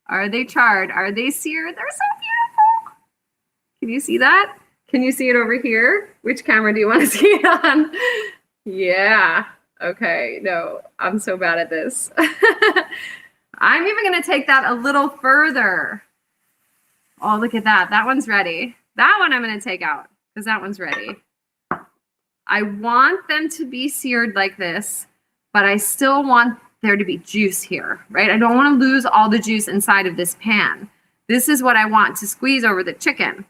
Are they charred? Are they seared? They're so beautiful. Can you see that? Can you see it over here? Which camera do you want to see it on? Yeah. Okay. No, I'm so bad at this. I'm even going to take that a little further. Oh, look at that. That one's ready. That one I'm going to take out because that one's ready. I want them to be seared like this, but I still want there to be juice here, right? I don't want to lose all the juice inside of this pan. This is what I want to squeeze over the chicken.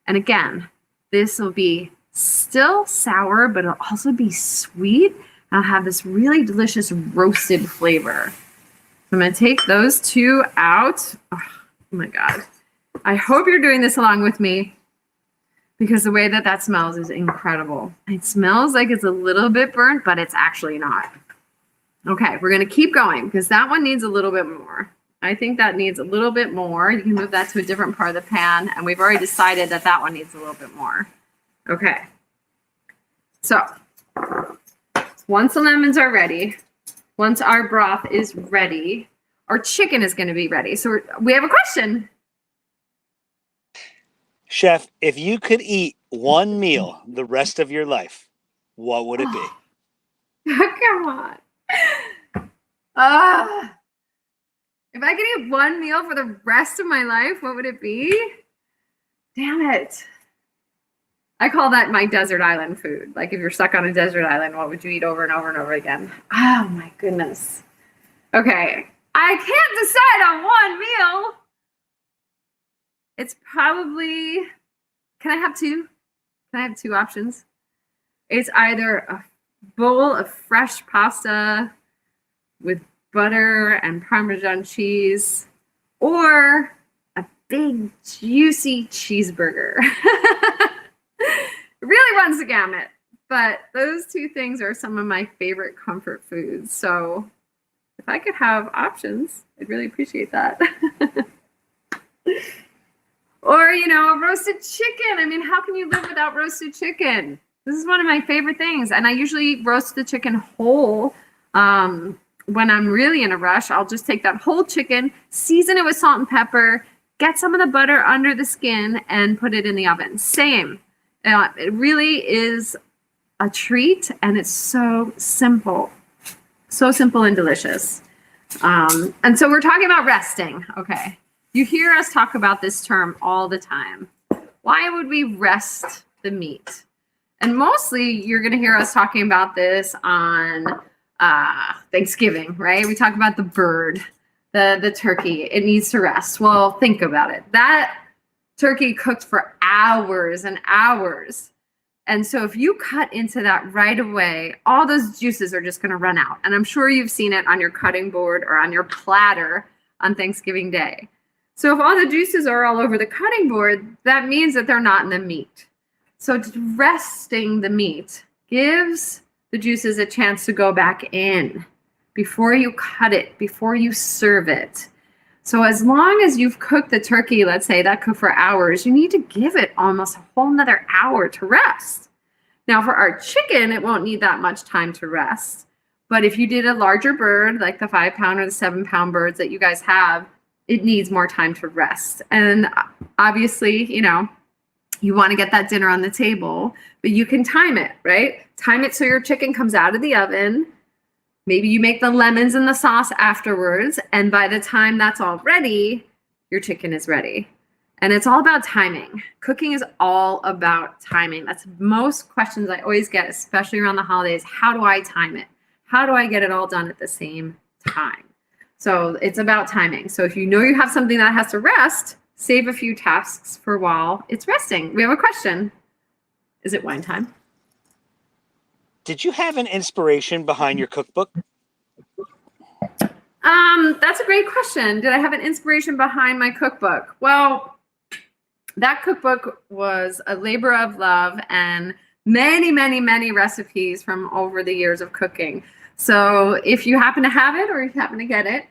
And again, this will be still sour, but it'll also be sweet. I'll have this really delicious roasted flavor. I'm going to take those two out. Oh my God. I hope you're doing this along with me because the way that that smells is incredible. It smells like it's a little bit burnt, but it's actually not. Okay, we're going to keep going because that one needs a little bit more. I think that needs a little bit more. You can move that to a different part of the pan, and we've already decided that that one needs a little bit more. Okay. So once the lemons are ready, once our broth is ready, our chicken is going to be ready. So we have a question. Chef, if you could eat one meal the rest of your life, what would it be? Come on. If I could eat one meal for the rest of my life, what would it be? Damn it. I call that my desert island food. Like if you're stuck on a desert island, what would you eat over and over and over again? Oh my goodness. Okay. I can't decide on one meal. It's probably, can I have two? Can I have two options? It's either a bowl of fresh pasta with butter and Parmesan cheese, or a big juicy cheeseburger. It really runs the gamut, but those two things are some of my favorite comfort foods. So if I could have options, I'd really appreciate that. Or, you know, a roasted chicken. I mean, how can you live without roasted chicken? This is one of my favorite things. And I usually roast the chicken whole. When I'm really in a rush, I'll just take that whole chicken, season it with salt and pepper, get some of the butter under the skin, and put it in the oven. Same. It really is a treat, and it's so simple. So simple and delicious. And so we're talking about resting. Okay. You hear us talk about this term all the time. Why would we rest the meat? And mostly you're going to hear us talking about this on Thanksgiving, right? We talk about the bird, the turkey. It needs to rest. Well, think about it. That turkey cooked for hours and hours. And so if you cut into that right away, all those juices are just going to run out. And I'm sure you've seen it on your cutting board or on your platter on Thanksgiving Day. So if all the juices are all over the cutting board, that means that they're not in the meat. So resting the meat gives the juices a chance to go back in before you cut it, before you serve it. So as long as you've cooked the turkey, let's say that cooked for hours, you need to give it almost a whole nother hour to rest. Now for our chicken, it won't need that much time to rest. But if you did a larger bird, like the 5-pound or the 7-pound birds that you guys have, it needs more time to rest. And obviously, you know, you want to get that dinner on the table, but you can time it, right? Time it so your chicken comes out of the oven. Maybe you make the lemons and the sauce afterwards. And by the time that's all ready, your chicken is ready. And it's all about timing. Cooking is all about timing. That's most questions I always get, especially around the holidays. How do I time it? How do I get it all done at the same time? So it's about timing. So if you know you have something that has to rest, save a few tasks for while it's resting. We have a question. Is it wine time? Did you have an inspiration behind your cookbook? That's a great question. Did I have an inspiration behind my cookbook? Well, that cookbook was a labor of love and many, many, many recipes from over the years of cooking. So if you happen to have it or if you happen to get it,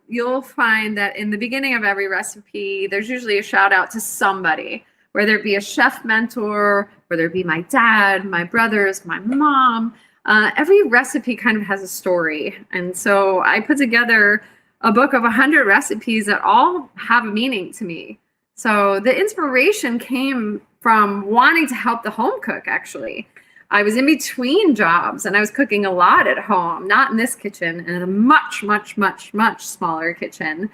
you'll find that in the beginning of every recipe, there's usually a shout out to somebody, whether it be a chef mentor, whether it be my dad, my brothers, my mom. Every recipe kind of has a story. And so I put together a book of 100 recipes that all have a meaning to me. So the inspiration came from wanting to help the home cook, actually. I was in between jobs and I was cooking a lot at home, not in this kitchen, in a much, much, much, much smaller kitchen.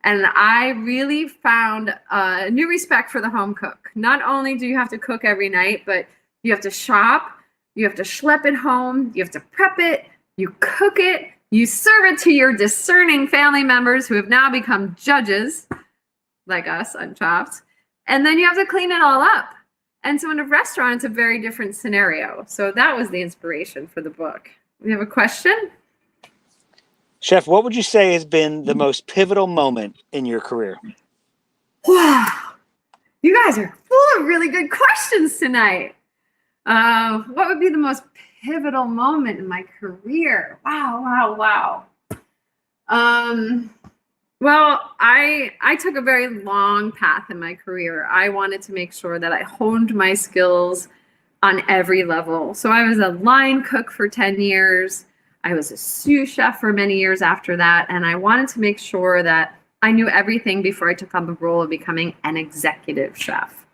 And I really found a new respect for the home cook. Not only do you have to cook every night, but you have to shop, you have to schlep it home, you have to prep it, you cook it, you serve it to your discerning family members who have now become judges, like us on Chopped, and then you have to clean it all up. And so in a restaurant, it's a very different scenario. So that was the inspiration for the book. We have a question? Chef, what would you say has been the most pivotal moment in your career? Wow. You guys are full of really good questions tonight. What would be the most pivotal moment in my career? Wow. Well, I took a very long path in my career. I wanted to make sure that I honed my skills on every level. So I was a line cook for 10 years. I was a sous chef for many years after that. And I wanted to make sure that I knew everything before I took on the role of becoming an executive chef.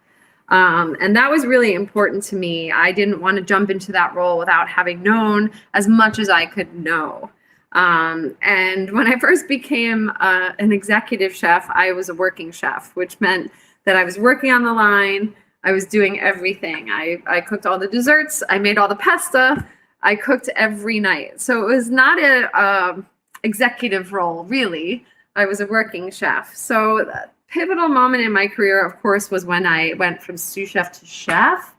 And that was really important to me. I didn't want to jump into that role without having known as much as I could know. And when I first became an executive chef, I was a working chef, which meant that I was working on the line. I was doing everything. I cooked all the desserts. I made all the pasta. I cooked every night. So it was not a executive role, really. I was a working chef. So the pivotal moment in my career, of course, was when I went from sous chef to chef.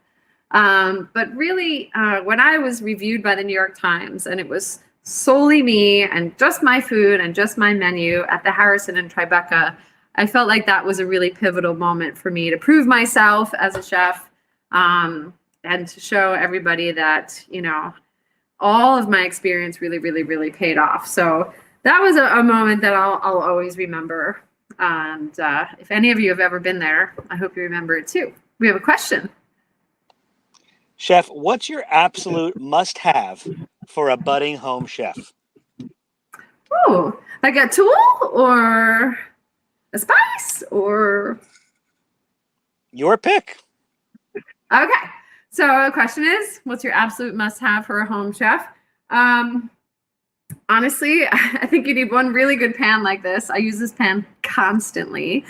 But really, when I was reviewed by the New York Times, and it was solely me and just my food and just my menu at the Harrison in Tribeca, I felt like that was a really pivotal moment for me to prove myself as a chef, and to show everybody that, you know, all of my experience really, really, really paid off. So that was a moment that I'll always remember. And if any of you have ever been there, I hope you remember it too. We have a question. Chef, what's your absolute must-have for a budding home chef? Oh, like a tool or a spice or? Your pick. Okay. So the question is, what's your absolute must-have for a home chef? Honestly, I think you need one really good pan like this. I use this pan constantly.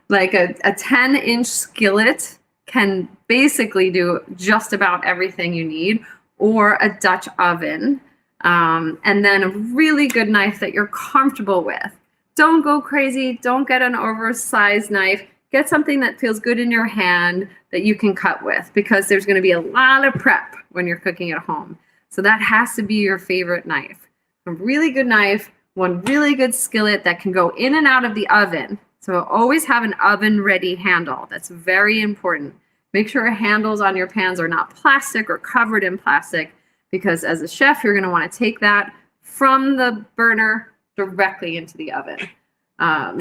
Like a 10-inch skillet can basically do just about everything you need, or a Dutch oven. And then a really good knife that you're comfortable with. Don't go crazy. Don't get an oversized knife. Get something that feels good in your hand that you can cut with, because there's going to be a lot of prep when you're cooking at home. So that has to be your favorite knife. A really good knife, one really good skillet that can go in and out of the oven. So always have an oven ready handle. That's very important. Make sure handles on your pans are not plastic or covered in plastic, because as a chef, you're going to want to take that from the burner directly into the oven.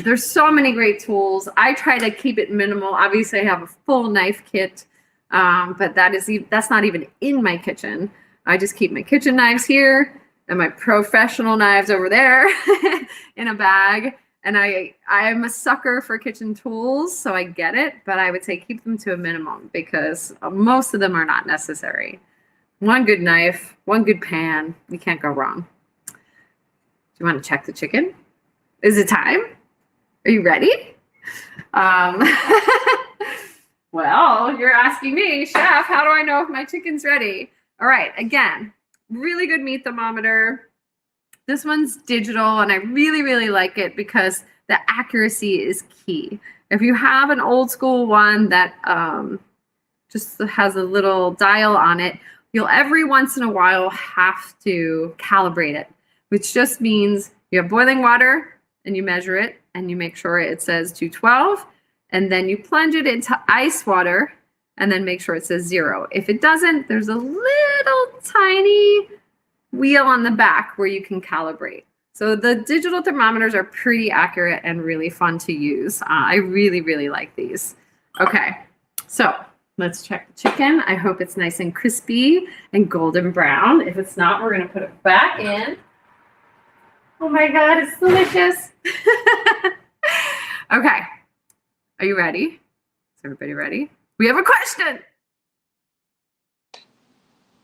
There's so many great tools. I try to keep it minimal. Obviously, I have a full knife kit, but that's not even in my kitchen. I just keep my kitchen knives here and my professional knives over there in a bag. And I'm a sucker for kitchen tools, so I get it, but I would say keep them to a minimum, because most of them are not necessary. One good knife, one good pan, you can't go wrong. Do you want to check the chicken? Is it time? Are you ready? Well, you're asking me, chef, how do I know if my chicken's ready? All right, again, really good meat thermometer. This one's digital, and I really, really like it because the accuracy is key. If you have an old school one that just has a little dial on it, you'll every once in a while have to calibrate it, which just means you have boiling water and you measure it and you make sure it says 212, and then you plunge it into ice water and then make sure it says 0. If it doesn't, there's a little tiny wheel on the back where you can calibrate. So the digital thermometers are pretty accurate and really fun to use. I really, really like these. Okay, so let's check the chicken. I hope it's nice and crispy and golden brown. If it's not, we're gonna put it back in. Oh my God, it's delicious. Okay, are you ready? Is everybody ready? We have a question.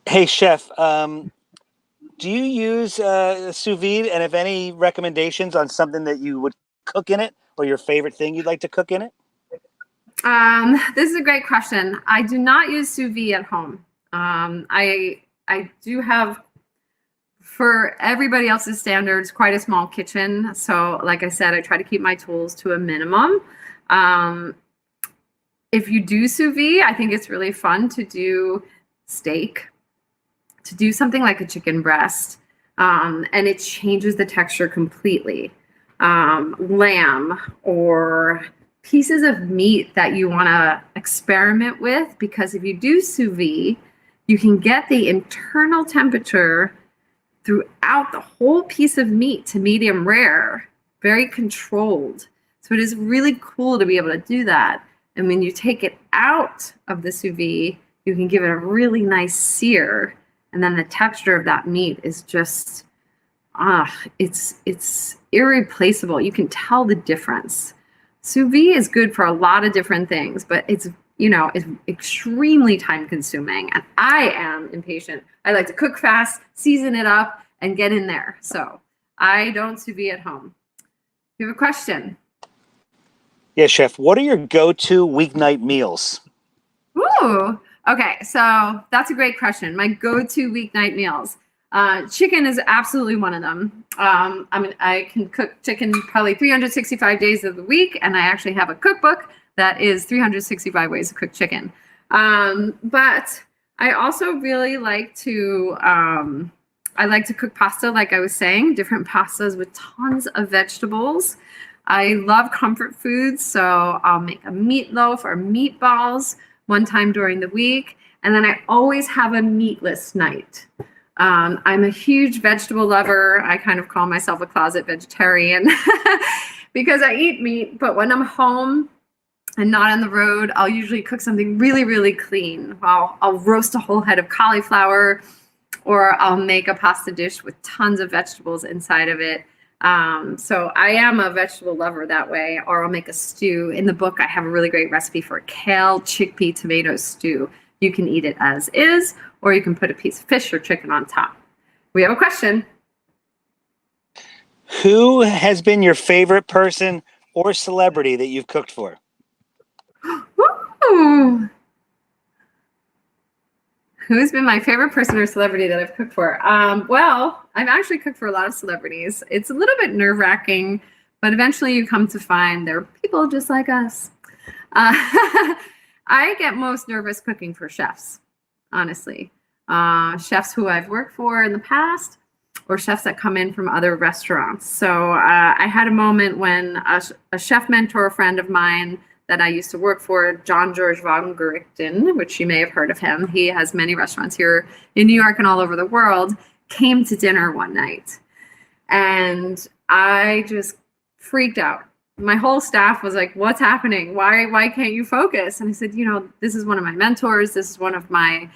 Hey, chef, do you use sous vide, and if any recommendations on something that you would cook in it, or your favorite thing you'd like to cook in it? This is a great question. I do not use sous vide at home. I do have, for everybody else's standards, quite a small kitchen. So like I said, I try to keep my tools to a minimum. If you do sous vide, I think it's really fun to do steak, to do something like a chicken breast, and it changes the texture completely. Lamb or pieces of meat that you want to experiment with, because if you do sous vide, you can get the internal temperature throughout the whole piece of meat to medium rare, very controlled. So it is really cool to be able to do that. And when you take it out of the sous vide, you can give it a really nice sear. And then the texture of that meat is just, it's irreplaceable. You can tell the difference. Sous vide is good for a lot of different things, but it's extremely time consuming. And I am impatient. I like to cook fast, season it up, and get in there. So I don't sous vide at home. You have a question? Yeah, chef, what are your go-to weeknight meals? Ooh, okay. So that's a great question. My go-to weeknight meals. Chicken is absolutely one of them. I can cook chicken probably 365 days of the week, and I actually have a cookbook that is 365 ways to cook chicken. But I also really like to I like to cook pasta, like I was saying, different pastas with tons of vegetables. I love comfort foods, so I'll make a meatloaf or meatballs one time during the week. And then I always have a meatless night. I'm a huge vegetable lover. I kind of call myself a closet vegetarian because I eat meat, but when I'm home and not on the road, I'll usually cook something really, really clean. I'll roast a whole head of cauliflower, or I'll make a pasta dish with tons of vegetables inside of it. So I am a vegetable lover that way, or I'll make a stew. In the book, I have a really great recipe for a kale chickpea tomato stew. You can eat it as is, or you can put a piece of fish or chicken on top. We have a question. Who has been your favorite person or celebrity that you've cooked for? Ooh. Who's been my favorite person or celebrity that I've cooked for? Well, I've actually cooked for a lot of celebrities. It's a little bit nerve-wracking, but eventually you come to find they're people just like us. I get most nervous cooking for chefs, honestly. Chefs who I've worked for in the past, or chefs that come in from other restaurants. So I had a moment when a chef mentor friend of mine that I used to work for, John George von Gerichten, which you may have heard of him. He has many restaurants here in New York and all over the world, came to dinner one night. And I just freaked out. My whole staff was like, what's happening? Why can't you focus? And I said, this is one of my mentors. This is one of my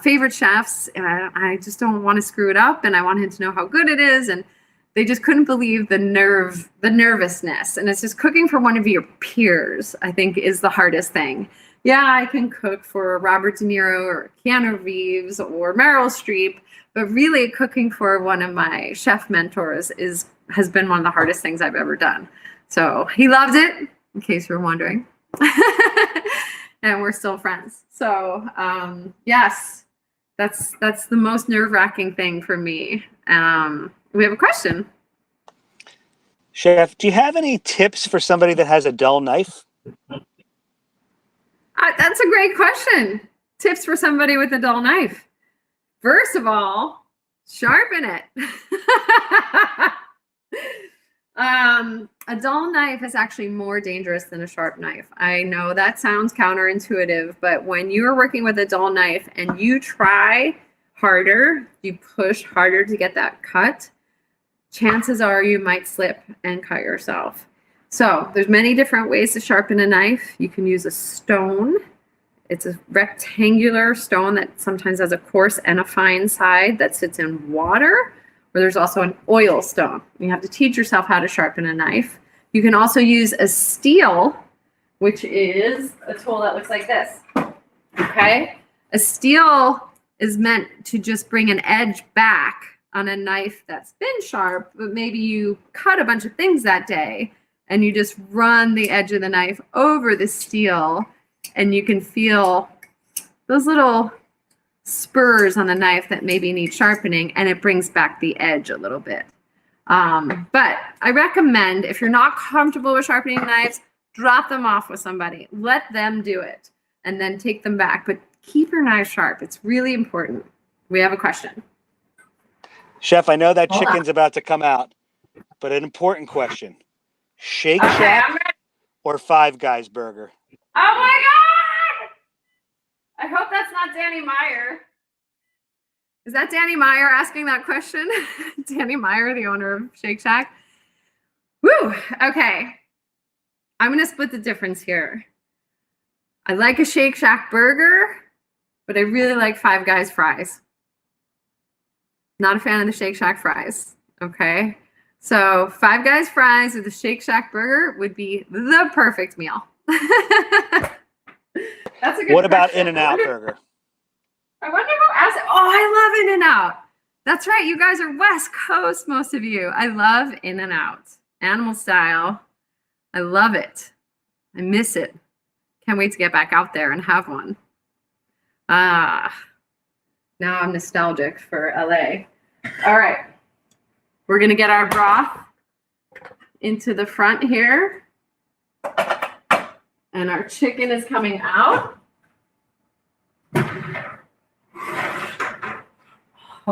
favorite chefs. And I just don't want to screw it up. And I want him to know how good it is. And they just couldn't believe the nervousness. And it's just cooking for one of your peers, I think, is the hardest thing. Yeah, I can cook for Robert De Niro or Keanu Reeves or Meryl Streep, but really cooking for one of my chef mentors has been one of the hardest things I've ever done. So he loved it, in case you were wondering. And we're still friends. So yes, that's the most nerve-wracking thing for me. We have a question. Chef, do you have any tips for somebody that has a dull knife? That's a great question. Tips for somebody with a dull knife. First of all, sharpen it. A dull knife is actually more dangerous than a sharp knife. I know that sounds counterintuitive, but when you're working with a dull knife and you try harder, you push harder to get that cut, chances are you might slip and cut yourself. So there's many different ways to sharpen a knife. You can use a stone. It's a rectangular stone that sometimes has a coarse and a fine side that sits in water. Or there's also an oil stone. You have to teach yourself how to sharpen a knife. You can also use a steel, which is a tool that looks like this. Okay? A steel is meant to just bring an edge back on a knife that's been sharp, but maybe you cut a bunch of things that day and you just run the edge of the knife over the steel and you can feel those little spurs on the knife that maybe need sharpening, and it brings back the edge a little bit. But I recommend, if you're not comfortable with sharpening knives, drop them off with somebody. Let them do it and then take them back. But keep your knife sharp. It's really important. We have a question. Chef, I know that chicken's about to come out, but an important question. Shake Shack or Five Guys burger? Oh my God! I hope that's not Danny Meyer. Is that Danny Meyer asking that question? Danny Meyer, the owner of Shake Shack. Woo! Okay. I'm going to split the difference here. I like a Shake Shack burger, but I really like Five Guys fries. Not a fan of the Shake Shack fries. Okay. So Five Guys fries with the Shake Shack burger would be the perfect meal. That's a good What about question. In-N-Out burger? I wonder who asked it. Oh, I love In-N-Out. That's right. You guys are West Coast, most of you. I love In-N-Out. Animal style. I love it. I miss it. Can't wait to get back out there and have one. Now I'm nostalgic for LA. All right. We're going to get our broth into the front here. And our chicken is coming out.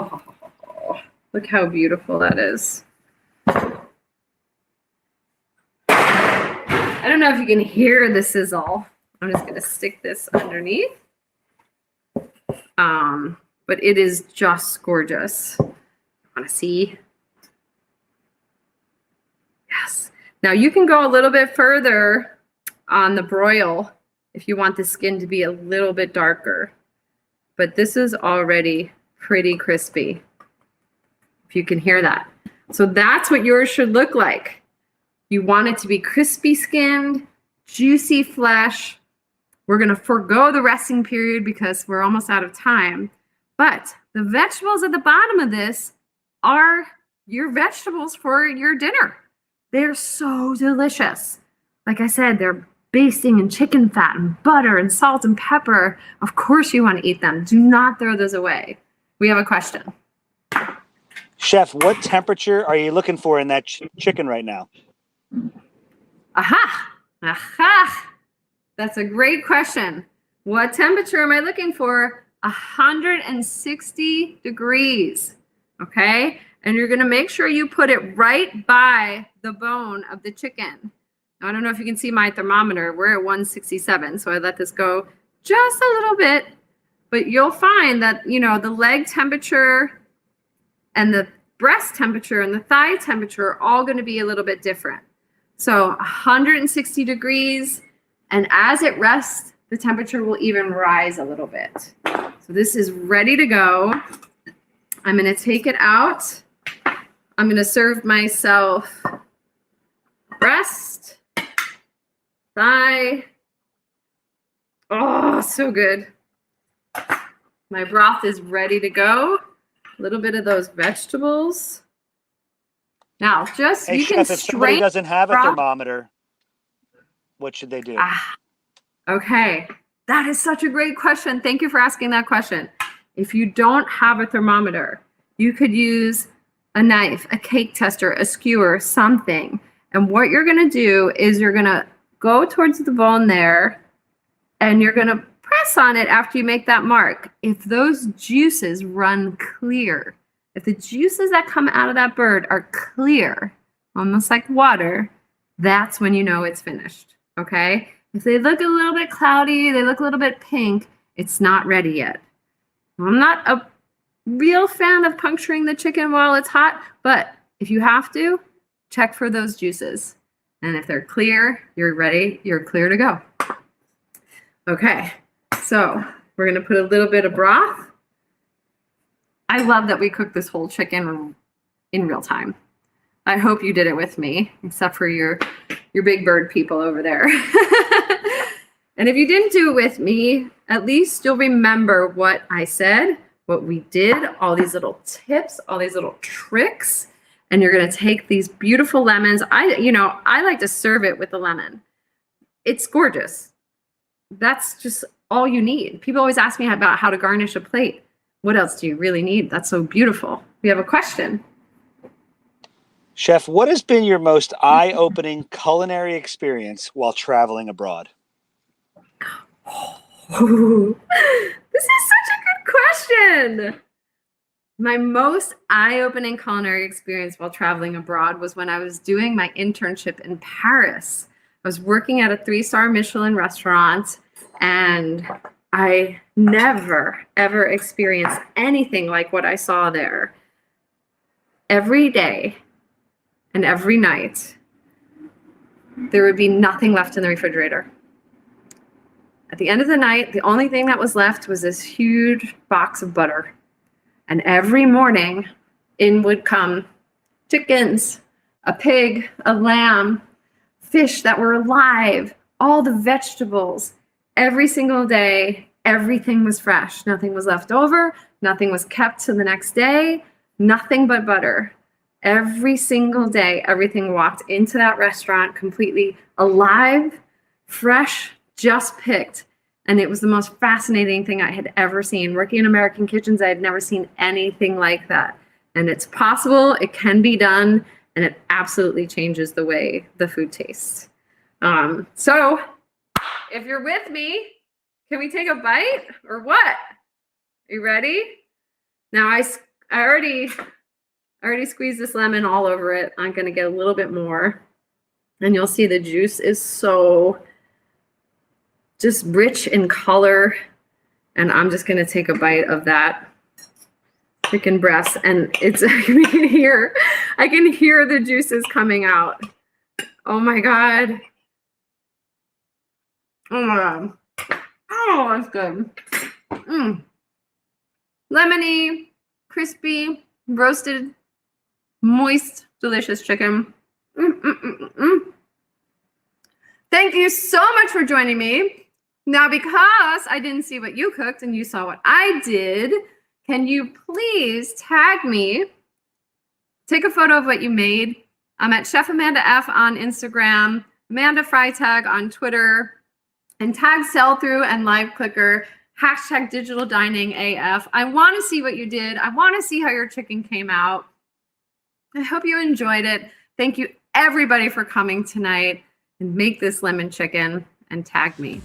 Oh, look how beautiful that is. I don't know if you can hear the sizzle. I'm just gonna stick this underneath. But it is just gorgeous. Wanna see? Yes. Now you can go a little bit further on the broil if you want the skin to be a little bit darker. But this is already pretty crispy, if you can hear that. So that's what yours should look like. You want it to be crispy skinned, juicy flesh. We're gonna forego the resting period because we're almost out of time. But the vegetables at the bottom of this are your vegetables for your dinner. They're so delicious. Like I said, they're basting in chicken fat and butter and salt and pepper. Of course you want to eat them. Do not throw those away. We have a question. Chef, what temperature are you looking for in that chicken right now? Aha! Aha! That's a great question. What temperature am I looking for? 160 degrees. Okay? And you're going to make sure you put it right by the bone of the chicken. Now, I don't know if you can see my thermometer. We're at 167, so I let this go just a little bit. But you'll find that, you know, the leg temperature and the breast temperature and the thigh temperature are all going to be a little bit different. So 160 degrees, and as it rests, the temperature will even rise a little bit. So this is ready to go. I'm going to take it out. I'm going to serve myself breast, thigh. Oh, so good. My broth is ready to go. A little bit of those vegetables. Now, just Hey, you Chef, can if somebody strain doesn't have a broth. thermometer, what should they do? Okay. That is such a great question. Thank you for asking that question. If you don't have a thermometer, you could use a knife, a cake tester, a skewer, something. And what you're going to do is you're going to go towards the bone there and you're going to press on it after you make that mark. If those juices run clear, if the juices that come out of that bird are clear, almost like water, that's when you know it's finished. Okay? If they look a little bit cloudy, they look a little bit pink, it's not ready yet. I'm not a real fan of puncturing the chicken while it's hot, but if you have to, check for those juices. And if they're clear, you're ready, you're clear to go. Okay, so we're gonna put a little bit of broth. I love that we cooked this whole chicken in real time. I hope you did it with me, except for your big bird people over there. And if you didn't do it with me, at least you'll remember what I said, what we did, all these little tips, all these little tricks. And you're gonna take these beautiful lemons. I like to serve it with the lemon. It's gorgeous. That's just all you need. People always ask me about how to garnish a plate. What else do you really need? That's so beautiful. We have a question. Chef, what has been your most eye-opening culinary experience while traveling abroad? Oh, this is such a good question. My most eye-opening culinary experience while traveling abroad was when I was doing my internship in Paris. I was working at a 3-star Michelin restaurant, and I never, ever experienced anything like what I saw there. Every day and every night, there would be nothing left in the refrigerator. At the end of the night, the only thing that was left was this huge box of butter. And every morning, in would come chickens, a pig, a lamb, fish that were alive, all the vegetables. Every single day, everything was fresh. Nothing was left over. Nothing was kept to the next day. Nothing but butter. Every single day, everything walked into that restaurant completely alive, fresh, just picked. And it was the most fascinating thing I had ever seen. Working in American kitchens, I had never seen anything like that. And it's possible, it can be done, and it absolutely changes the way the food tastes. So if you're with me, can we take a bite or what? Are you ready? Now I already squeezed this lemon all over it. I'm going to get a little bit more. And you'll see the juice is so just rich in color. And I'm just going to take a bite of that chicken breast. And it's, I can hear the juices coming out. Oh my God. Oh my God. Oh, that's good. Lemony, crispy, roasted, moist, delicious chicken. Thank you so much for joining me. Now, because I didn't see what you cooked and you saw what I did, can you please tag me? Take a photo of what you made. I'm at Chef Amanda F on Instagram, Amanda Freitag on Twitter, and tag Sailthru and Liveclicker, hashtag Digital Dining AF. I want to see what you did. I want to see how your chicken came out. I hope you enjoyed it. Thank you everybody for coming tonight, and make this lemon chicken and tag me.